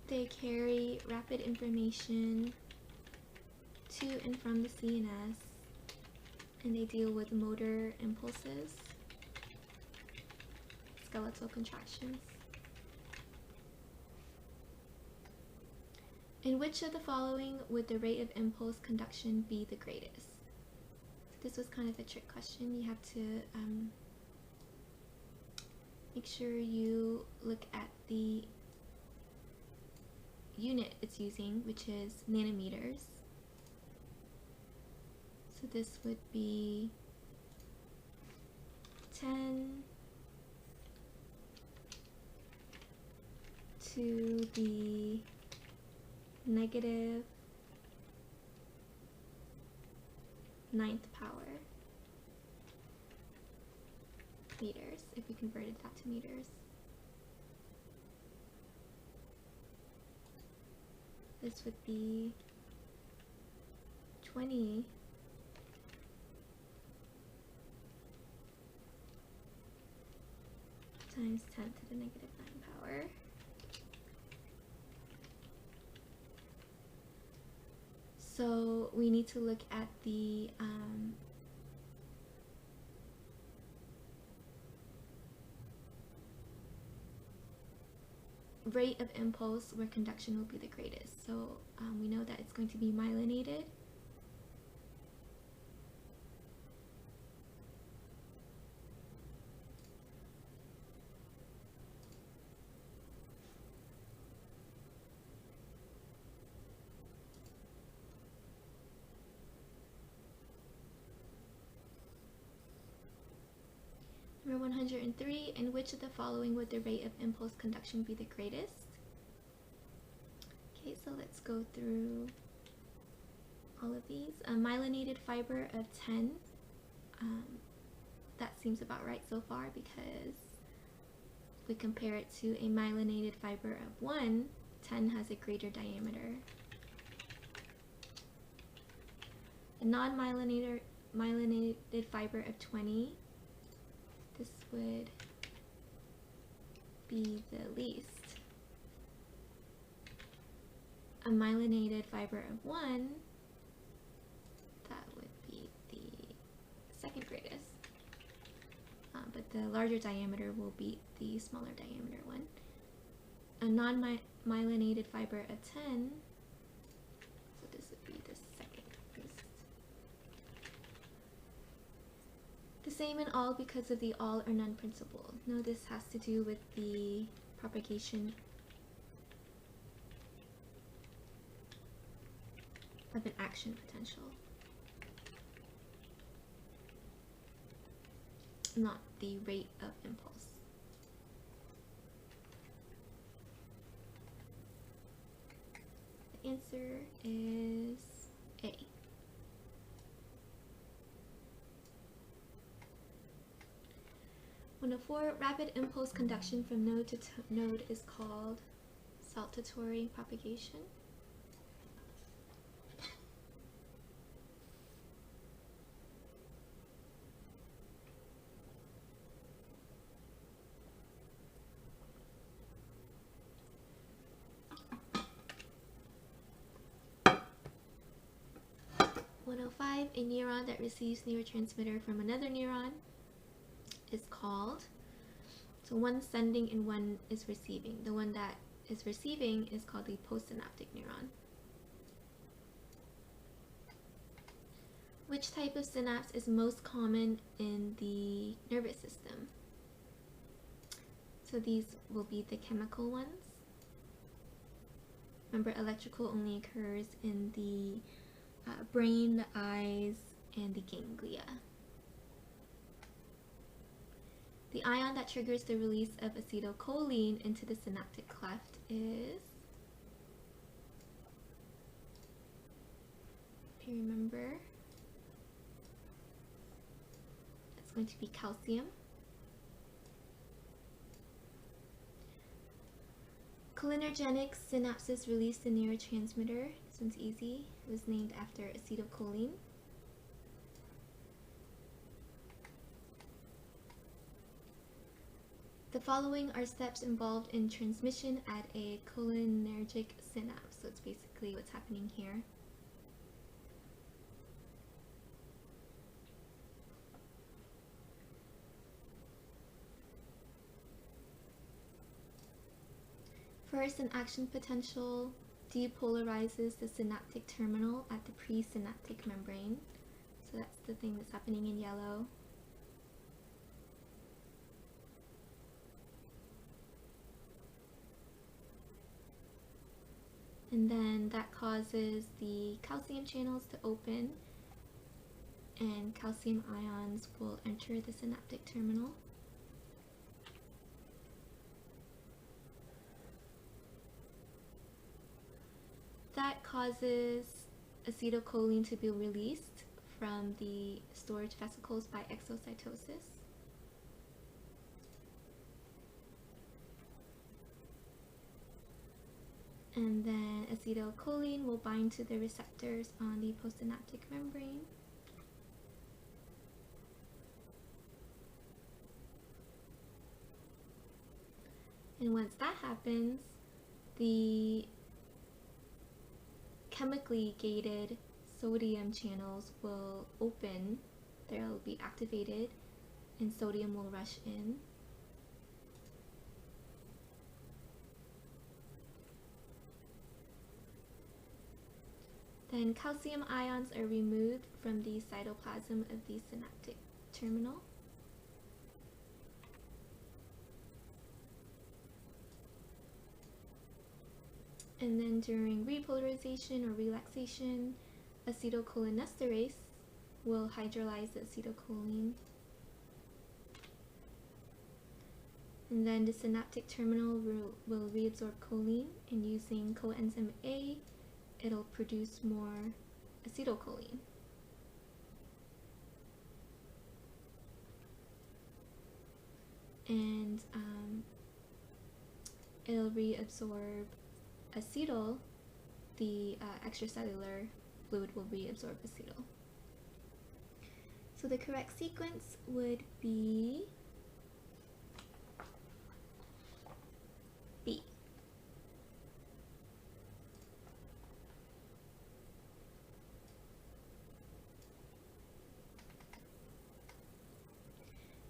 They carry rapid information to and from the CNS, and they deal with motor impulses, skeletal contractions. In which of the following would the rate of impulse conduction be the greatest? So this was kind of a trick question. You have to make sure you look at the unit it's using, which is nanometers. So this would be 10 to the negative 9th power meters, if we converted that to meters. This would be 20 times 10 to the negative 9 power. So we need to look at the rate of impulse where conduction will be the greatest. So we know that it's going to be myelinated. Number 103, in which of the following would the rate of impulse conduction be the greatest? Okay, so let's go through all of these. A myelinated fiber of 10, that seems about right so far, because if we compare it to a myelinated fiber of 1, 10 has a greater diameter. A non-myelinated fiber of 20, this would be the least. A myelinated fiber of 1, that would be the second greatest. But the larger diameter will beat the smaller diameter one. A non-myelinated fiber of 10, so this would be the second least. The same in all because of the all or none principle. No, this has to do with the propagation of an action potential, not the rate of impulse. The answer is A. One of 4, rapid impulse conduction from node to node is called saltatory propagation. A neuron that receives neurotransmitter from another neuron is called, so one sending and one is receiving. The one that is receiving is called the postsynaptic neuron. Which type of synapse is most common in the nervous system? So these will be the chemical ones. Remember, electrical only occurs in the brain, the eyes, and the ganglia. The ion that triggers the release of acetylcholine into the synaptic cleft is, if you remember, it's going to be calcium. Cholinergic synapses release the neurotransmitter. This one's easy. It was named after acetylcholine. The following are steps involved in transmission at a cholinergic synapse. So it's basically what's happening here. First, an action potential depolarizes the synaptic terminal at the presynaptic membrane. So that's the thing that's happening in yellow. And then that causes the calcium channels to open, and calcium ions will enter the synaptic terminal. That causes acetylcholine to be released from the storage vesicles by exocytosis. And then acetylcholine will bind to the receptors on the postsynaptic membrane. And once that happens, the chemically gated sodium channels will open, they'll be activated, and sodium will rush in. Then calcium ions are removed from the cytoplasm of the synaptic terminal. And then during repolarization or relaxation, acetylcholinesterase will hydrolyze the acetylcholine. And then the synaptic terminal will reabsorb choline, and using coenzyme A, it'll produce more acetylcholine. And it'll reabsorb acetyl, the extracellular fluid will reabsorb acetyl. So the correct sequence would be B.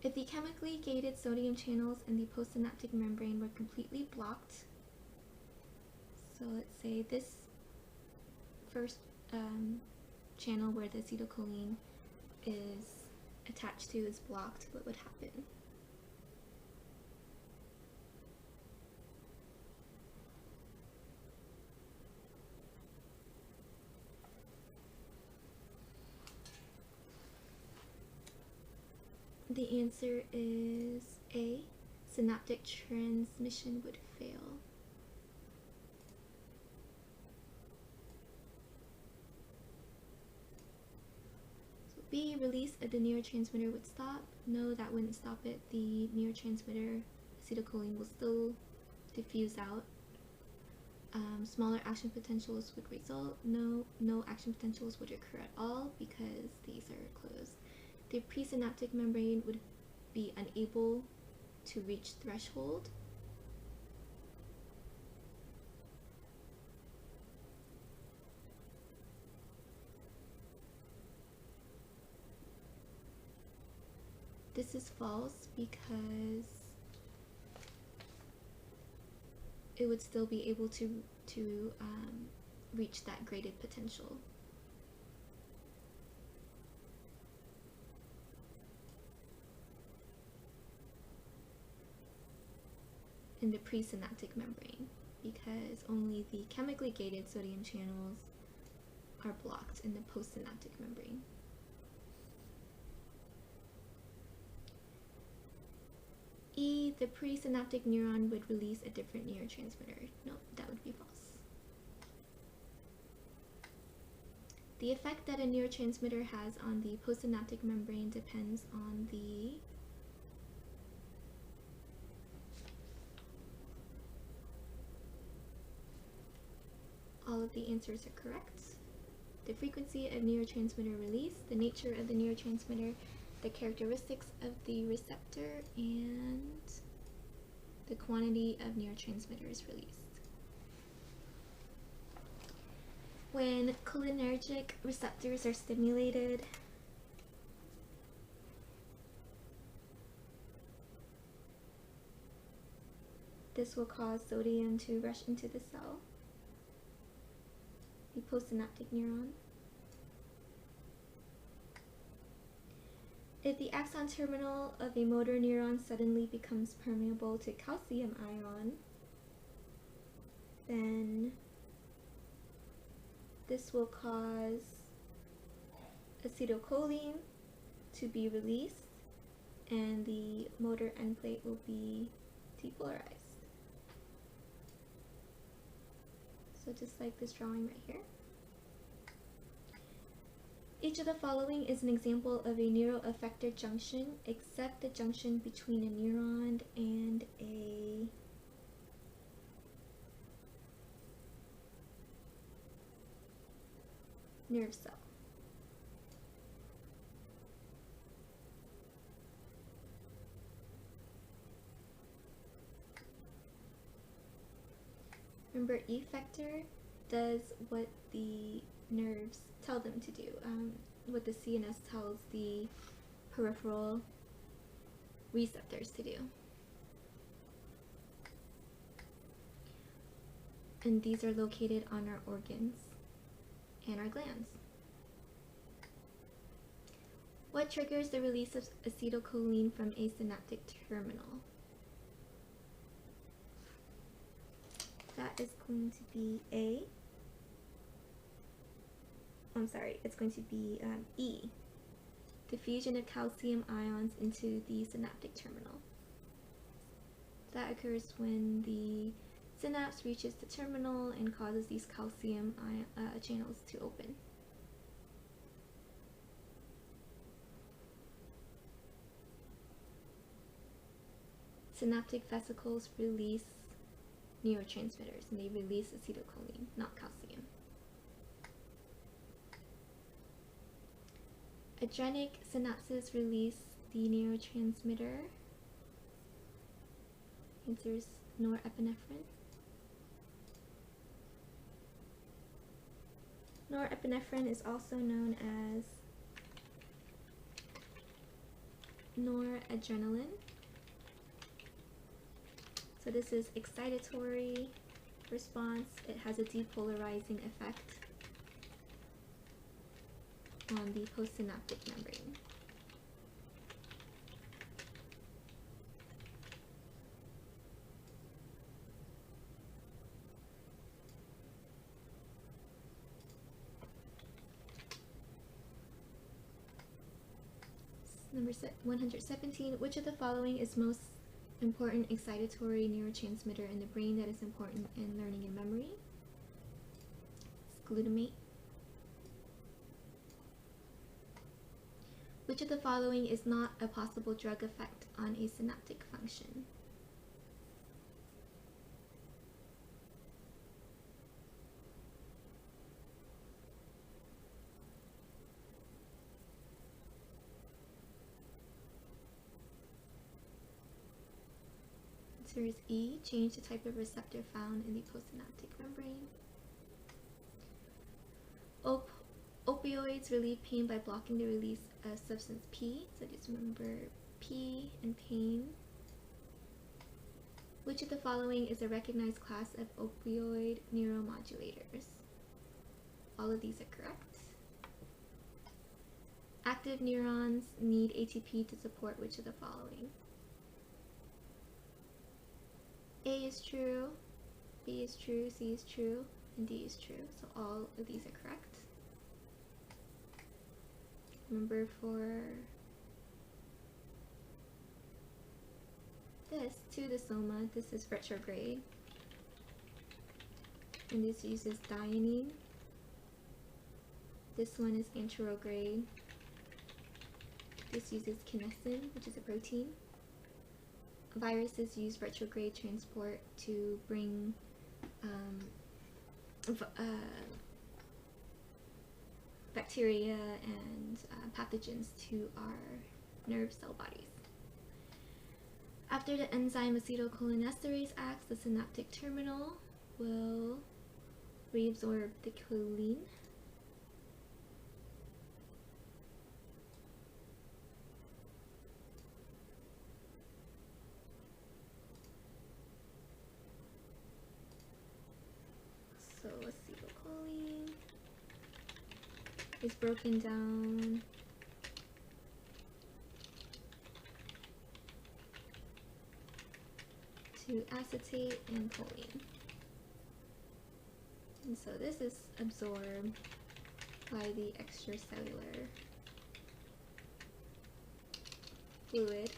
If the chemically gated sodium channels in the postsynaptic membrane were completely blocked, so let's say this first channel where the acetylcholine is attached to is blocked, what would happen? The answer is A. Synaptic transmission would fail. So B, release of the neurotransmitter would stop. No, that wouldn't stop it. The neurotransmitter acetylcholine will still diffuse out. Smaller action potentials would result. No action potentials would occur at all because these are closed. The presynaptic membrane would be unable to reach threshold. This is false because it would still be able to reach that graded potential. In the presynaptic membrane, because only the chemically gated sodium channels are blocked in the postsynaptic membrane. E, the presynaptic neuron would release a different neurotransmitter. No, that would be false. The effect that a neurotransmitter has on the postsynaptic membrane depends on the all of the answers are correct. The frequency of neurotransmitter release, the nature of the neurotransmitter, the characteristics of the receptor, and the quantity of neurotransmitters released. When cholinergic receptors are stimulated, This will cause sodium to rush into the cell, the postsynaptic neuron. If the axon terminal of a motor neuron suddenly becomes permeable to calcium ion, then this will cause acetylcholine to be released and the motor end plate will be depolarized. So just like this drawing right here. Each of the following is an example of a neuroeffector junction, except the junction between a neuron and a nerve cell. Remember, effector does what the nerves tell them to do, what the CNS tells the peripheral receptors to do. And these are located on our organs and our glands. What triggers the release of acetylcholine from a synaptic terminal? That is going to be it's going to be E, diffusion of calcium ions into the synaptic terminal. That occurs when the synapse reaches the terminal and causes these calcium channels to open. Synaptic vesicles release neurotransmitters, and they release acetylcholine, not calcium. Adrenic synapses release the neurotransmitter. Answer is norepinephrine. Norepinephrine is also known as noradrenaline. So this is excitatory response. It has a depolarizing effect on the postsynaptic membrane. Number 117, which of the following is most important excitatory neurotransmitter in the brain that is important in learning and memory? It's glutamate. Which of the following is not a possible drug effect on a synaptic function? Answer is E, change the type of receptor found in the postsynaptic membrane. Opioids relieve pain by blocking the release of substance P. So just remember P and pain. Which of the following is a recognized class of opioid neuromodulators? All of these are correct. Active neurons need ATP to support which of the following? A is true, B is true, C is true, and D is true. So all of these are correct. Remember, for this, to the soma, this is retrograde. And this uses thionine. This one is anterograde. This uses kinesin, which is a protein. Viruses use retrograde transport to bring bacteria and pathogens to our nerve cell bodies. After the enzyme acetylcholinesterase acts, the synaptic terminal will reabsorb the choline. is broken down to acetate and choline. And so this is absorbed by the extracellular fluid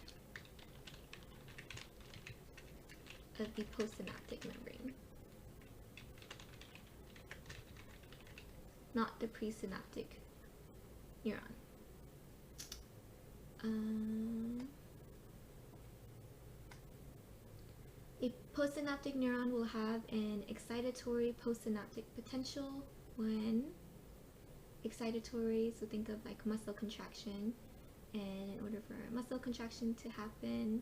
of the postsynaptic membrane, not the presynaptic neuron. A postsynaptic neuron will have an excitatory postsynaptic potential when excitatory, so think of like muscle contraction, and in order for muscle contraction to happen,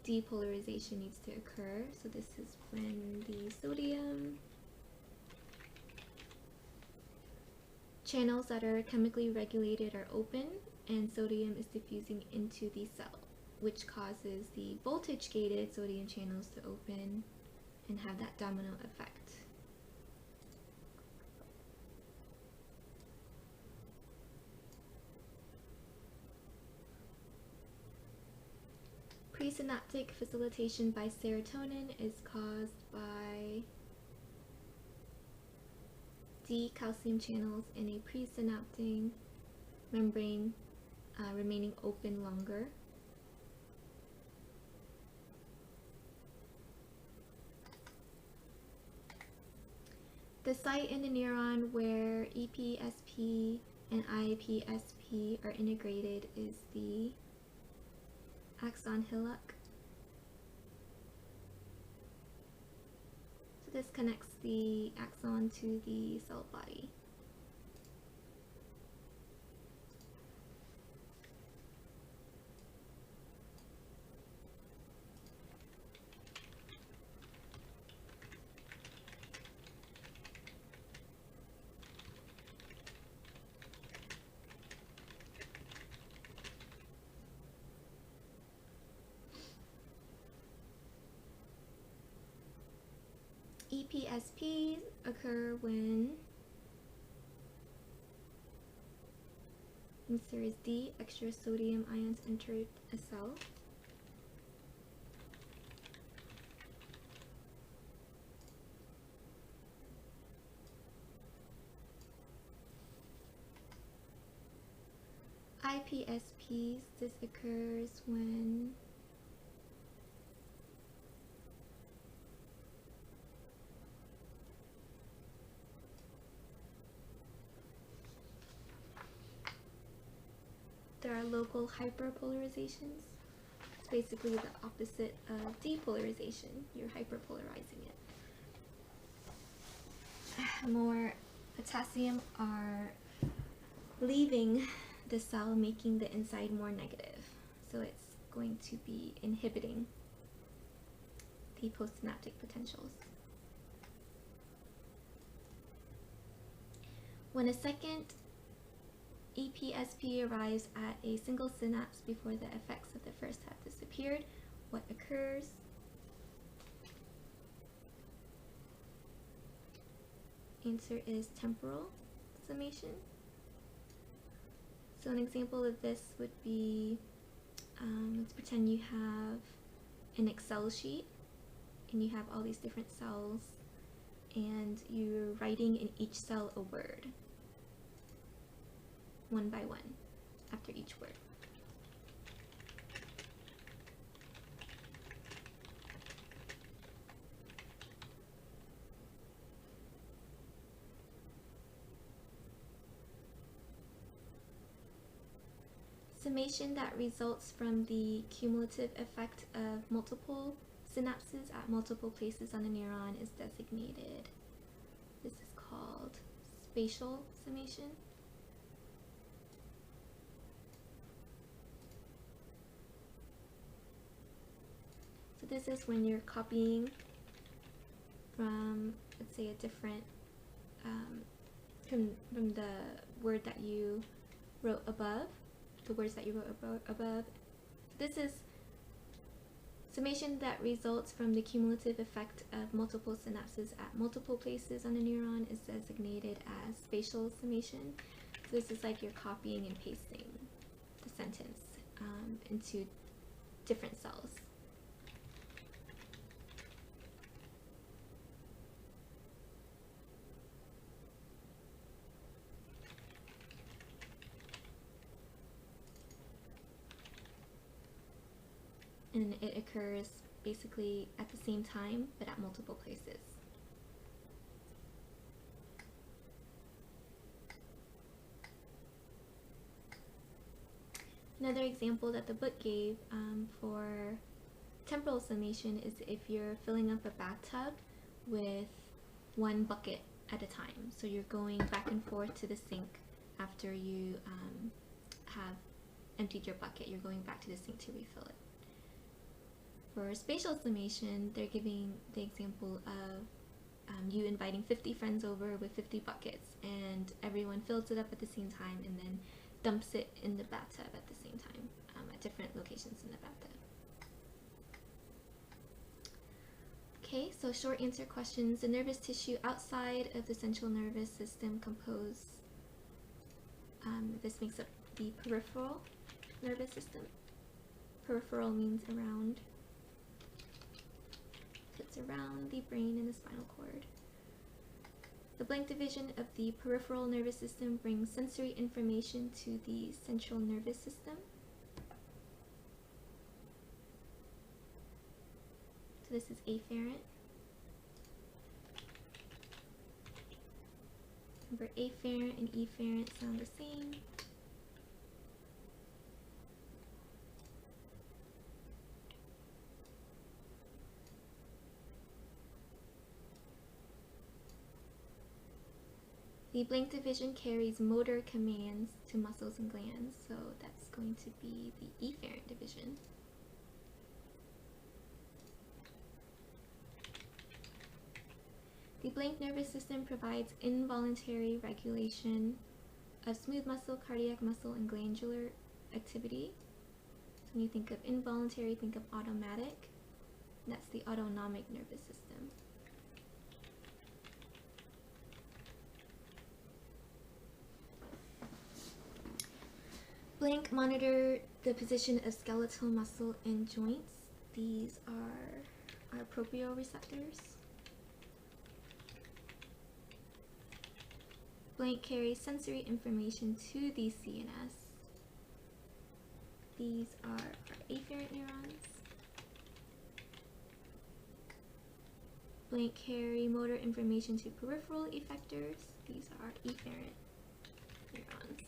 depolarization needs to occur. So this is when the sodium channels that are chemically regulated are open and sodium is diffusing into the cell, which causes the voltage-gated sodium channels to open and have that domino effect. Presynaptic facilitation by serotonin is caused by D-calcium channels in a presynaptic membrane remaining open longer. The site in the neuron where EPSP and IPSP are integrated is the axon hillock. So this connects the axon to the cell body. EPSPs occur when series D extra sodium ions enter a cell. IPSPs, this occurs when there are local hyperpolarizations. It's basically the opposite of depolarization. You're hyperpolarizing it. More potassium are leaving the cell, making the inside more negative. So it's going to be inhibiting the postsynaptic potentials. When a second EPSP arrives at a single synapse before the effects of the first have disappeared, what occurs? Answer is temporal summation. So an example of this would be, let's pretend you have an Excel sheet and you have all these different cells and you're writing in each cell a word, one by one, after each word. Summation that results from the cumulative effect of multiple synapses at multiple places on a neuron is designated. This is called spatial summation. So this is when you're copying from, let's say, a different, from the word that you wrote above, the words that you wrote above. This is summation that results from the cumulative effect of multiple synapses at multiple places on a neuron is designated as spatial summation. So this is like you're copying and pasting the sentence into different cells. And it occurs basically at the same time, but at multiple places. Another example that the book gave for temporal summation is if you're filling up a bathtub with one bucket at a time. So you're going back and forth to the sink after you have emptied your bucket. You're going back to the sink to refill it. For spatial summation, they're giving the example of you inviting 50 friends over with 50 buckets, and everyone fills it up at the same time and then dumps it in the bathtub at the same time at different locations in the bathtub. Okay, so short answer questions. The nervous tissue outside of the central nervous system compose, this makes up the peripheral nervous system. Peripheral means around. It's around the brain and the spinal cord. The blank division of the peripheral nervous system brings sensory information to the central nervous system. So this is afferent. Remember, afferent and efferent sound the same. The blank division carries motor commands to muscles and glands, so that's going to be the efferent division. The blank nervous system provides involuntary regulation of smooth muscle, cardiac muscle, and glandular activity. So when you think of involuntary, think of automatic. And that's the autonomic nervous system. Blank monitor the position of skeletal muscle and joints. These are our proprioceptors. Blank carries sensory information to the CNS. These are our afferent neurons. Blank carry motor information to peripheral effectors. These are efferent neurons.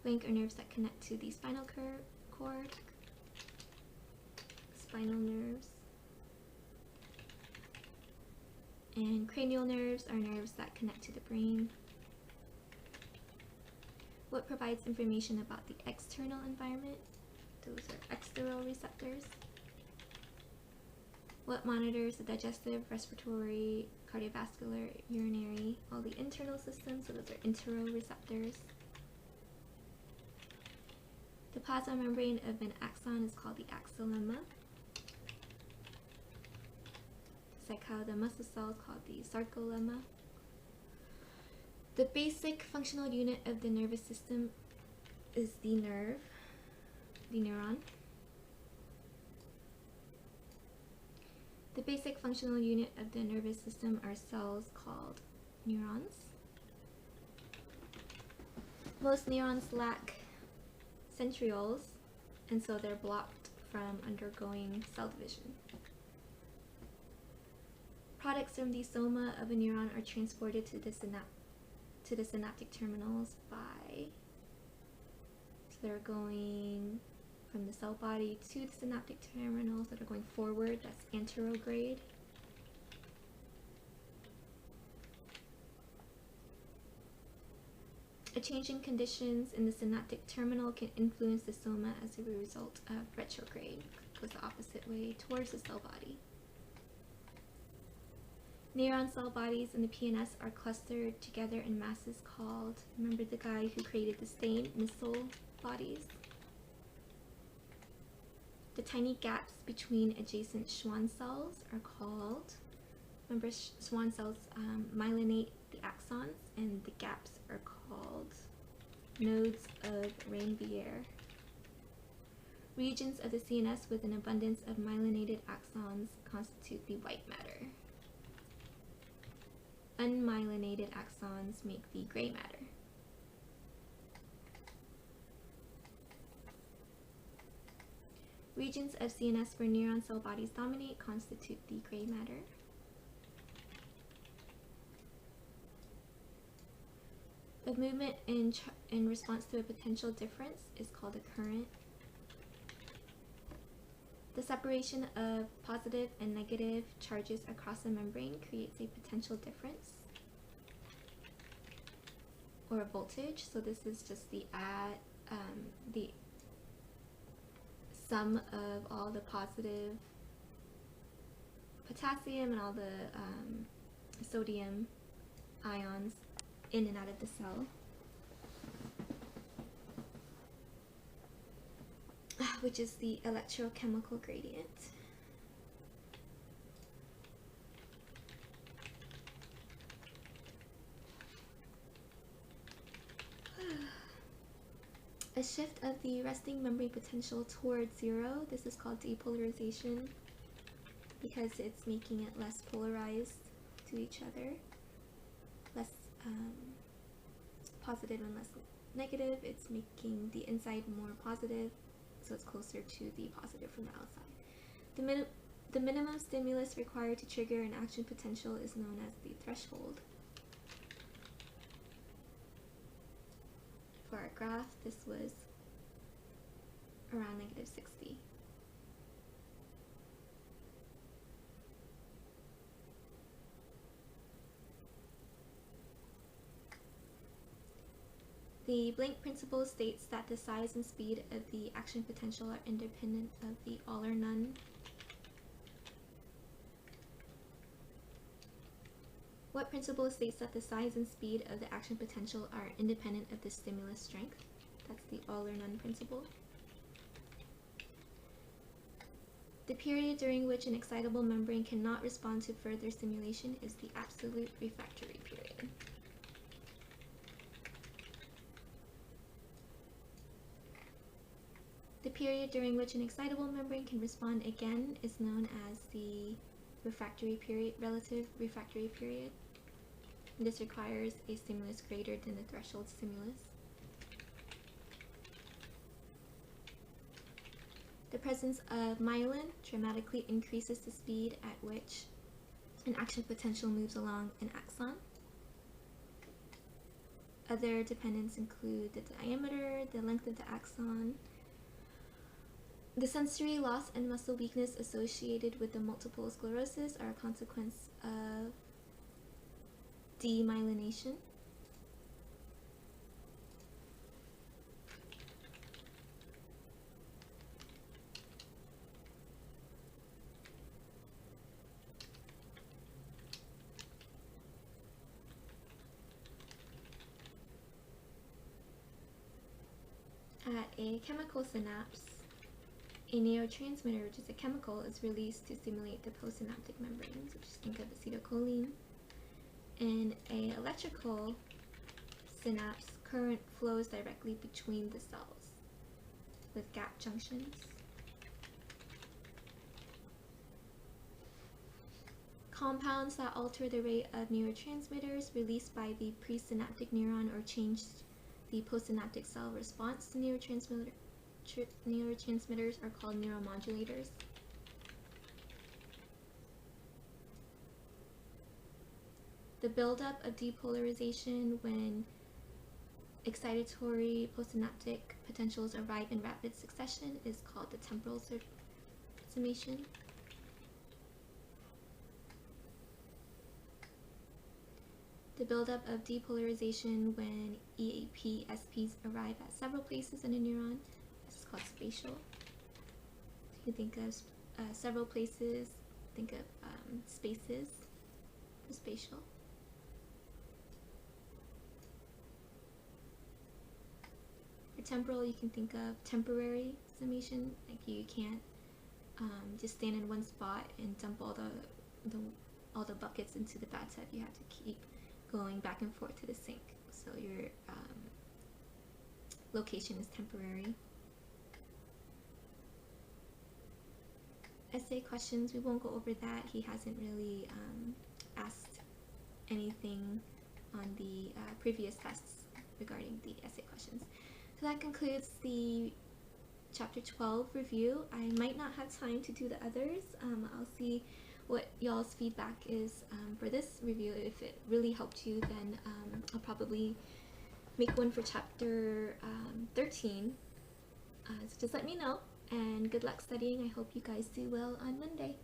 Blank are nerves that connect to the spinal cord, spinal nerves. And cranial nerves are nerves that connect to the brain. What provides information about the external environment? Those are exteroreceptors. What monitors the digestive, respiratory, cardiovascular, urinary, all the internal systems? So those are interoreceptors. The plasma membrane of an axon is called the axolemma. It's like how the muscle cell is called the sarcolemma. The basic functional unit of the nervous system is the nerve, the neuron. The basic functional unit of the nervous system are cells called neurons. Most neurons lack centrioles, and so they're blocked from undergoing cell division. Products from the soma of a neuron are transported to the synaptic terminals by, so they're going from the cell body to the synaptic terminals that are going forward, that's anterograde. A change in conditions in the synaptic terminal can influence the soma as a result of retrograde, goes the opposite way towards the cell body. Neuron cell bodies in the PNS are clustered together in masses called, remember the guy who created the stain, missile bodies? The tiny gaps between adjacent Schwann cells are called, remember Schwann cells myelinate the axons, and the gaps are called nodes of Ranvier. Regions of the CNS with an abundance of myelinated axons constitute the white matter. Unmyelinated axons make the gray matter. Regions of CNS where neuron cell bodies dominate constitute the gray matter. A movement in response to a potential difference is called a current. The separation of positive and negative charges across a membrane creates a potential difference or a voltage. So this is just the sum of all the positive potassium and all the sodium ions in and out of the cell, which is the electrochemical gradient. A shift of the resting membrane potential towards zero, this is called depolarization because it's making it less polarized to each other, less positive and less negative. It's making the inside more positive, so it's closer to the positive from the outside. The minimum stimulus required to trigger an action potential is known as the threshold. For our graph, this was around -60. The Blank principle states that the size and speed of the action potential are independent of the all or none. What principle states that the size and speed of the action potential are independent of the stimulus strength? That's the all or none principle. The period during which an excitable membrane cannot respond to further stimulation is the absolute refractory period. The period during which an excitable membrane can respond again is known as the refractory period, relative refractory period. This requires a stimulus greater than the threshold stimulus. The presence of myelin dramatically increases the speed at which an action potential moves along an axon. Other dependents include the diameter, the length of the axon, the sensory loss and muscle weakness associated with the multiple sclerosis are a consequence of demyelination. At a chemical synapse, a neurotransmitter, which is a chemical, is released to stimulate the postsynaptic membranes, which is think of acetylcholine. In an electrical synapse, current flows directly between the cells with gap junctions. Compounds that alter the rate of neurotransmitters released by the presynaptic neuron or change the postsynaptic cell response to neurotransmitters are called neuromodulators. The buildup of depolarization when excitatory postsynaptic potentials arrive in rapid succession is called the temporal summation. The buildup of depolarization when EAP SPs arrive at several places in a neuron is called spatial. So you think of several places, think of spaces for spatial. For temporal, you can think of temporary summation, like you can't just stand in one spot and dump all the buckets into the bathtub. You have to keep going back and forth to the sink, so your location is temporary. Essay questions, we won't go over that. He hasn't really asked anything on the previous tests regarding the essay questions. So that concludes the chapter 12 review. I might not have time to do the others. I'll see what y'all's feedback is for this review. If it really helped you, then I'll probably make one for chapter 13. So just let me know, and good luck studying. I hope you guys do well on Monday.